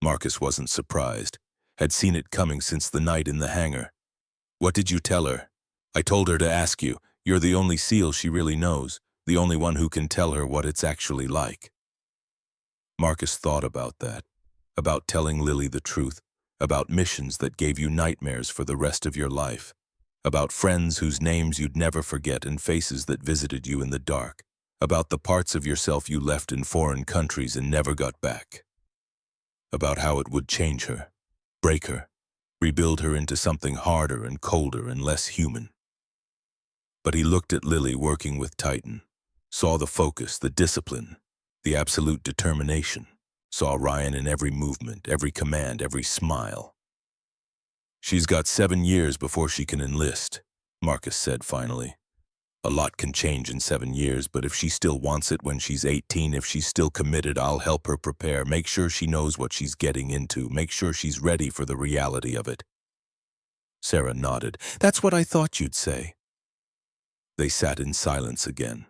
A: Marcus wasn't surprised, had seen it coming since the night in the hangar. "What did you tell her?" "I told her to ask you. You're the only SEAL she really knows, the only one who can tell her what it's actually like." Marcus thought about that, about telling Lily the truth, about missions that gave you nightmares for the rest of your life, about friends whose names you'd never forget and faces that visited you in the dark, about the parts of yourself you left in foreign countries and never got back, about how it would change her, break her, rebuild her into something harder and colder and less human. But he looked at Lily working with Titan, saw the focus, the discipline, the absolute determination, saw Ryan in every movement, every command, every smile. "She's got 7 years before she can enlist," Marcus said finally. "A lot can change in 7 years, but if she still wants it when she's 18, if she's still committed, I'll help her prepare, make sure she knows what she's getting into, make sure she's ready for the reality of it." Sarah nodded. "That's what I thought you'd say." They sat in silence again,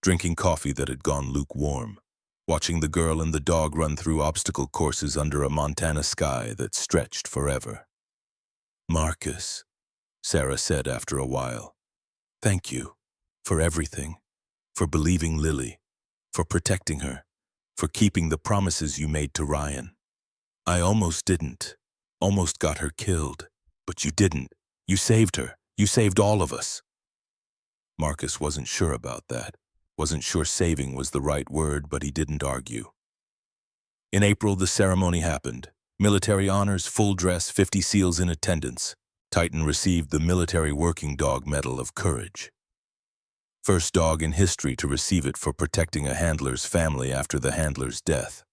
A: drinking coffee that had gone lukewarm, watching the girl and the dog run through obstacle courses under a Montana sky that stretched forever. "Marcus," Sarah said after a while, "thank you for everything, for believing Lily, for protecting her, for keeping the promises you made to Ryan. I almost didn't, almost got her killed, but you didn't. You saved her. You saved all of us." Marcus wasn't sure about that, wasn't sure saving was the right word, but he didn't argue. In April, the ceremony happened. Military honors, full dress, 50 SEALs in attendance. Titan received the Military Working Dog Medal of Courage. First dog in history to receive it for protecting a handler's family after the handler's death.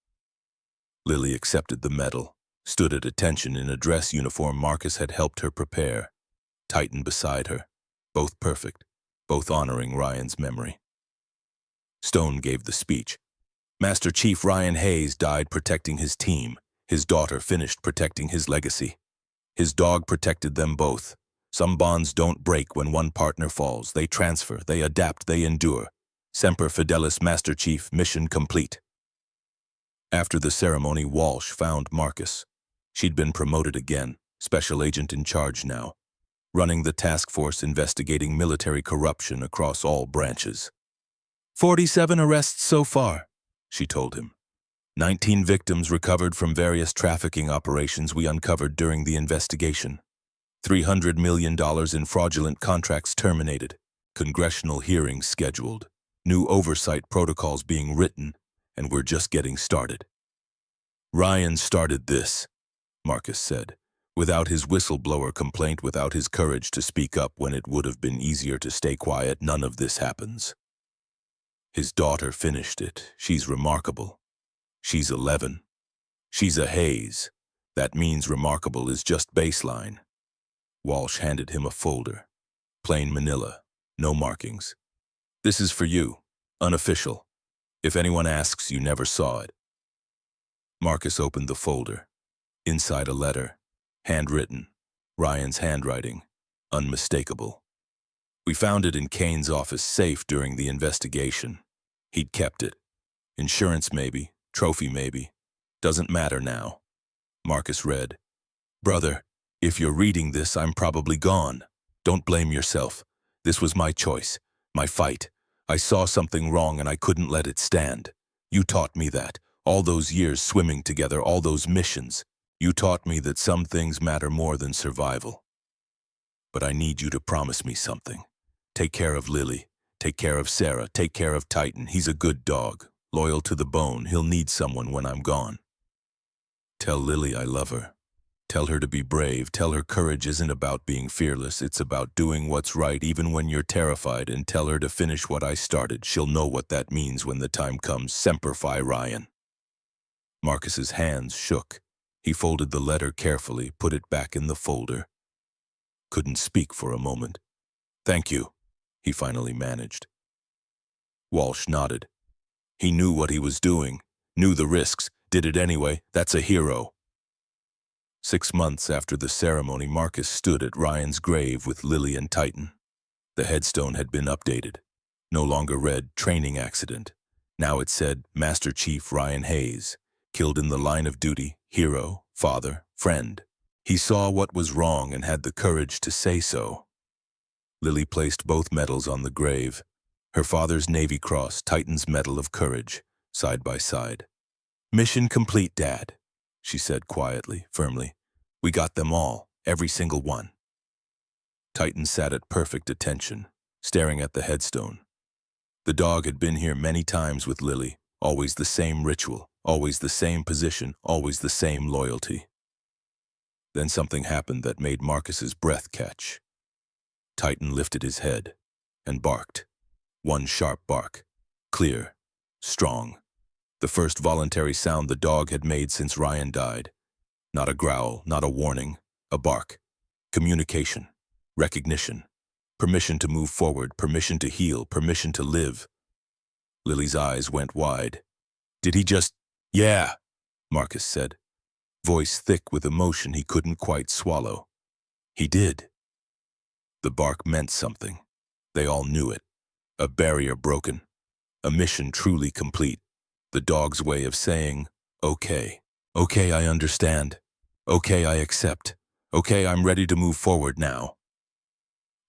A: Lily accepted the medal, stood at attention in a dress uniform Marcus had helped her prepare. Titan beside her, both perfect, both honoring Ryan's memory. Stone gave the speech. Master Chief Ryan Hayes died protecting his team. His daughter finished protecting his legacy. His dog protected them both. Some bonds don't break when one partner falls. They transfer, they adapt, they endure. Semper Fidelis, Master Chief, mission complete. After the ceremony, Walsh found Marcus. She'd been promoted again, special agent in charge now, running the task force investigating military corruption across all branches. 47 arrests so far, she told him. 19 victims recovered from various trafficking operations we uncovered during the investigation. $300 million in fraudulent contracts terminated. Congressional hearings scheduled. New oversight protocols being written, and we're just getting started. Ryan started this, Marcus said. Without his whistleblower complaint, without his courage to speak up when it would have been easier to stay quiet, none of this happens. His daughter finished it. She's remarkable. She's 11. She's a Hayes. That means remarkable is just baseline. Walsh handed him a folder. Plain manila. No markings. This is for you. Unofficial. If anyone asks, you never saw it. Marcus opened the folder. Inside a letter. Handwritten. Ryan's handwriting. Unmistakable. We found it in Kane's office safe during the investigation. He'd kept it. Insurance maybe, trophy maybe. Doesn't matter now. Marcus read, "Brother, if you're reading this, I'm probably gone. Don't blame yourself. This was my choice, my fight. I saw something wrong and I couldn't let it stand. You taught me that. All those years swimming together, all those missions. You taught me that some things matter more than survival. But I need you to promise me something. Take care of Lily. Take care of Sarah. Take care of Titan. He's a good dog, loyal to the bone. He'll need someone when I'm gone. Tell Lily I love her. Tell her to be brave. Tell her courage isn't about being fearless. It's about doing what's right even when you're terrified. And tell her to finish what I started. She'll know what that means when the time comes. Semper Fi, Ryan." Marcus's hands shook. He folded the letter carefully, put it back in the folder. Couldn't speak for a moment. "Thank you," he finally managed. Walsh nodded. He knew what he was doing, knew the risks, did it anyway. That's a hero. 6 months after the ceremony, Marcus stood at Ryan's grave with Lily and Titan. The headstone had been updated. No longer read "training accident." Now it said "Master Chief Ryan Hayes, killed in the line of duty, hero, father, friend." He saw what was wrong and had the courage to say so. Lily placed both medals on the grave. Her father's Navy Cross, Titan's Medal of Courage, side by side. "Mission complete, Dad," she said quietly, firmly. "We got them all, every single one." Titan sat at perfect attention, staring at the headstone. The dog had been here many times with Lily, always the same ritual, always the same position, always the same loyalty. Then something happened that made Marcus's breath catch. Titan lifted his head and barked. One sharp bark, clear, strong. The first voluntary sound the dog had made since Ryan died. Not a growl, not a warning, a bark. Communication, recognition, permission to move forward, permission to heal, permission to live. Lily's eyes went wide. "Did he just—" "Yeah," Marcus said, voice thick with emotion he couldn't quite swallow. "He did." The bark meant something. They all knew it. A barrier broken. A mission truly complete. The dog's way of saying, "Okay. Okay, I understand. Okay, I accept. Okay, I'm ready to move forward now."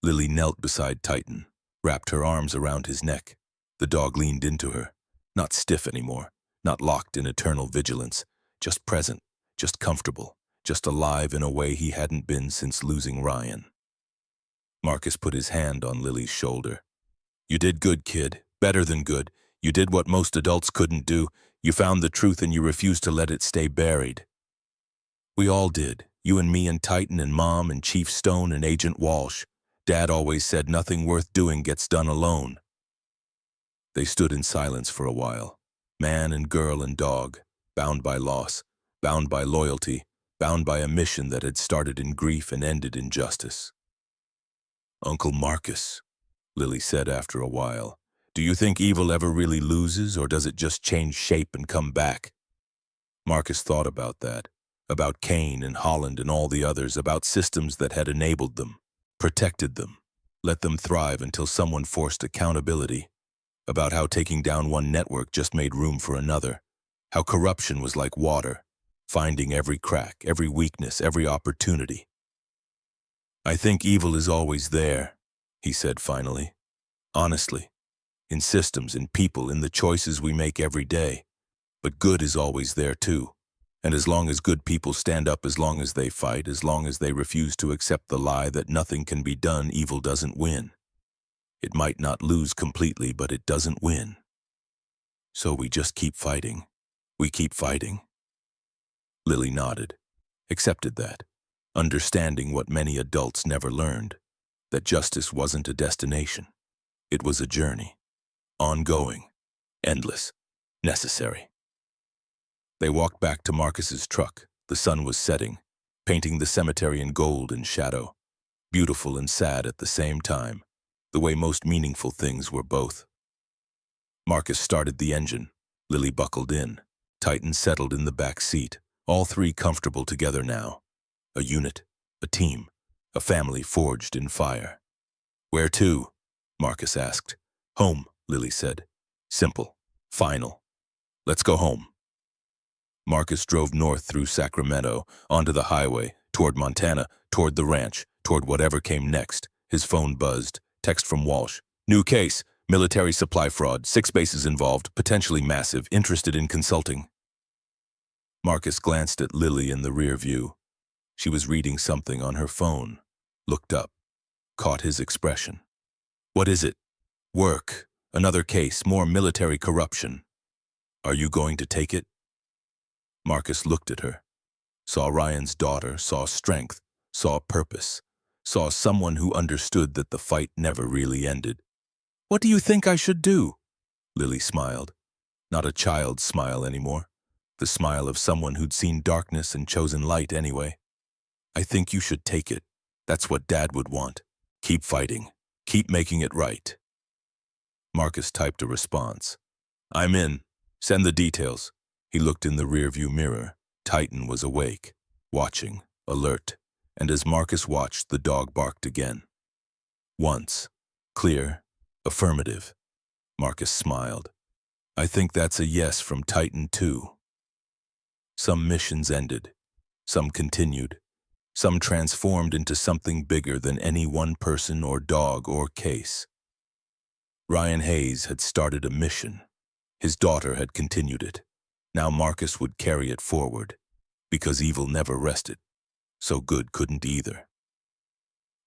A: Lily knelt beside Titan, wrapped her arms around his neck. The dog leaned into her, not stiff anymore, not locked in eternal vigilance, just present, just comfortable, just alive in a way he hadn't been since losing Ryan. Marcus put his hand on Lily's shoulder. "You did good, kid. Better than good. You did what most adults couldn't do. You found the truth and you refused to let it stay buried. We all did. You and me and Titan and Mom and Chief Stone and Agent Walsh. Dad always said nothing worth doing gets done alone." They stood in silence for a while, man and girl and dog, bound by loss, bound by loyalty, bound by a mission that had started in grief and ended in justice. "Uncle Marcus," Lily said after a while, "do you think evil ever really loses, or does it just change shape and come back?" Marcus thought about that, about Kane and Holland and all the others, about systems that had enabled them, protected them, let them thrive until someone forced accountability, about how taking down one network just made room for another, how corruption was like water, finding every crack, every weakness, every opportunity. "I think evil is always there," he said finally. "Honestly, in systems, in people, in the choices we make every day. But good is always there too. And as long as good people stand up, as long as they fight, as long as they refuse to accept the lie that nothing can be done, evil doesn't win. It might not lose completely, but it doesn't win. So we just keep fighting. We keep fighting." Lily nodded, accepted that, understanding what many adults never learned, that justice wasn't a destination. It was a journey, ongoing, endless, necessary. They walked back to Marcus's truck. The sun was setting, painting the cemetery in gold and shadow, beautiful and sad at the same time, the way most meaningful things were both. Marcus started the engine. Lily buckled in. Titan settled in the back seat, all three comfortable together now. A unit, a team, a family forged in fire. "Where to?" Marcus asked. "Home," Lily said. "Simple, final. Let's go home. Marcus drove north through Sacramento, onto the highway, toward Montana, toward the ranch, toward whatever came next. His phone buzzed. Text from Walsh. New case. Military supply fraud. 6 bases involved. Potentially massive. Interested in consulting. Marcus glanced at Lily in the rear view. She was reading something on her phone. Looked up. Caught his expression. What is it? Work. Another case. More military corruption. Are you going to take it? Marcus looked at her. Saw Ryan's daughter. Saw strength. Saw purpose. Saw someone who understood that the fight never really ended. What do you think I should do? Lily smiled. Not a child's smile anymore. The smile of someone who'd seen darkness and chosen light anyway. I think you should take it. That's what Dad would want. Keep fighting. Keep making it right. Marcus typed a response. I'm in. Send the details. He looked in the rearview mirror. Titan was awake, watching, alert, and as Marcus watched, the dog barked again. Once. Clear. Affirmative. Marcus smiled. I think that's a yes from Titan too. Some missions ended. Some continued. Some transformed into something bigger than any one person or dog or case. Ryan Hayes had started a mission. His daughter had continued it. Now Marcus would carry it forward, because evil never rested, so good couldn't either.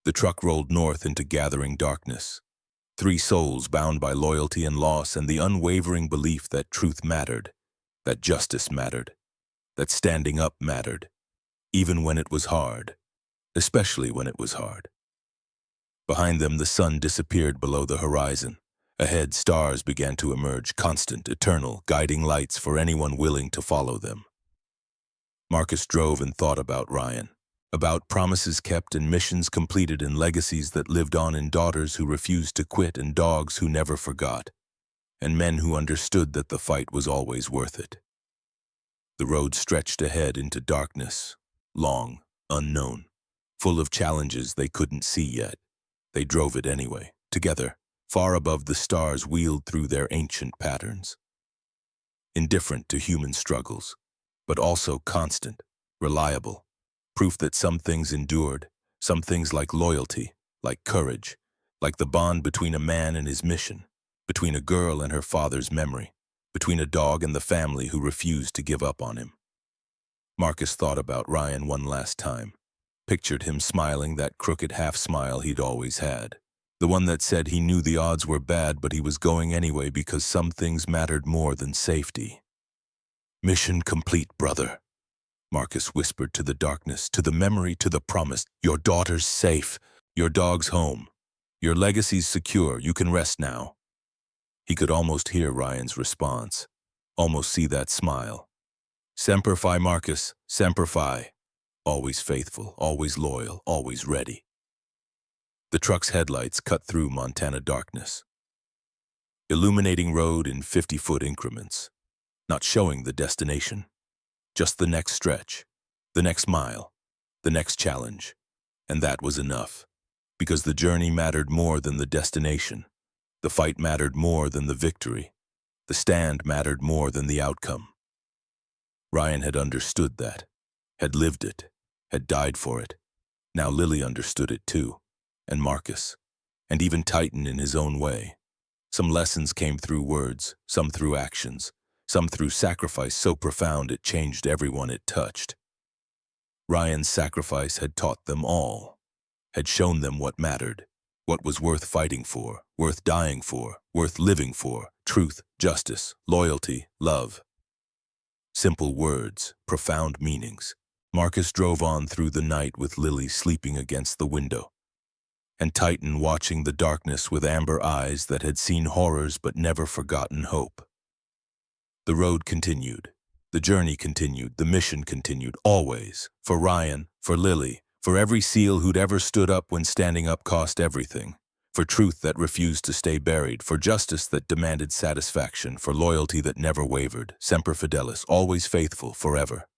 A: The truck rolled north into gathering darkness. 3 souls bound by loyalty and loss and the unwavering belief that truth mattered, that justice mattered, that standing up mattered, even when it was hard, especially when it was hard. Behind them, the sun disappeared below the horizon. Ahead, stars began to emerge, constant, eternal, guiding lights for anyone willing to follow them. Marcus drove and thought about Ryan, about promises kept and missions completed and legacies that lived on in daughters who refused to quit and dogs who never forgot, and men who understood that the fight was always worth it. The road stretched ahead into darkness, long, unknown, full of challenges they couldn't see yet. They drove it anyway, together. Far above the stars wheeled through their ancient patterns. Indifferent to human struggles, but also constant, reliable, proof that some things endured, some things like loyalty, like courage, like the bond between a man and his mission, between a girl and her father's memory, between a dog and the family who refused to give up on him. Marcus thought about Ryan one last time, pictured him smiling that crooked half-smile he'd always had. The one that said he knew the odds were bad, but he was going anyway because some things mattered more than safety. Mission complete, brother. Marcus whispered to the darkness, to the memory, to the promise. Your daughter's safe. Your dog's home. Your legacy's secure. You can rest now. He could almost hear Ryan's response, almost see that smile. Semper Fi, Marcus. Semper Fi. Always faithful, always loyal, always ready. The truck's headlights cut through Montana darkness, illuminating road in 50-foot increments, not showing the destination, just the next stretch, the next mile, the next challenge. And that was enough, because the journey mattered more than the destination. The fight mattered more than the victory. The stand mattered more than the outcome. Ryan had understood that, had lived it, had died for it. Now Lily understood it too. And Marcus, and even Titan in his own way. Some lessons came through words, some through actions, some through sacrifice so profound it changed everyone it touched. Ryan's sacrifice had taught them all, had shown them what mattered, what was worth fighting for, worth dying for, worth living for, truth, justice, loyalty, love. Simple words, profound meanings. Marcus drove on through the night with Lily sleeping against the window, and Titan watching the darkness with amber eyes that had seen horrors but never forgotten hope. The road continued. The journey continued. The mission continued, always. For Ryan, for Lily, for every SEAL who'd ever stood up when standing up cost everything. For truth that refused to stay buried. For justice that demanded satisfaction. For loyalty that never wavered. Semper Fidelis, always faithful, forever.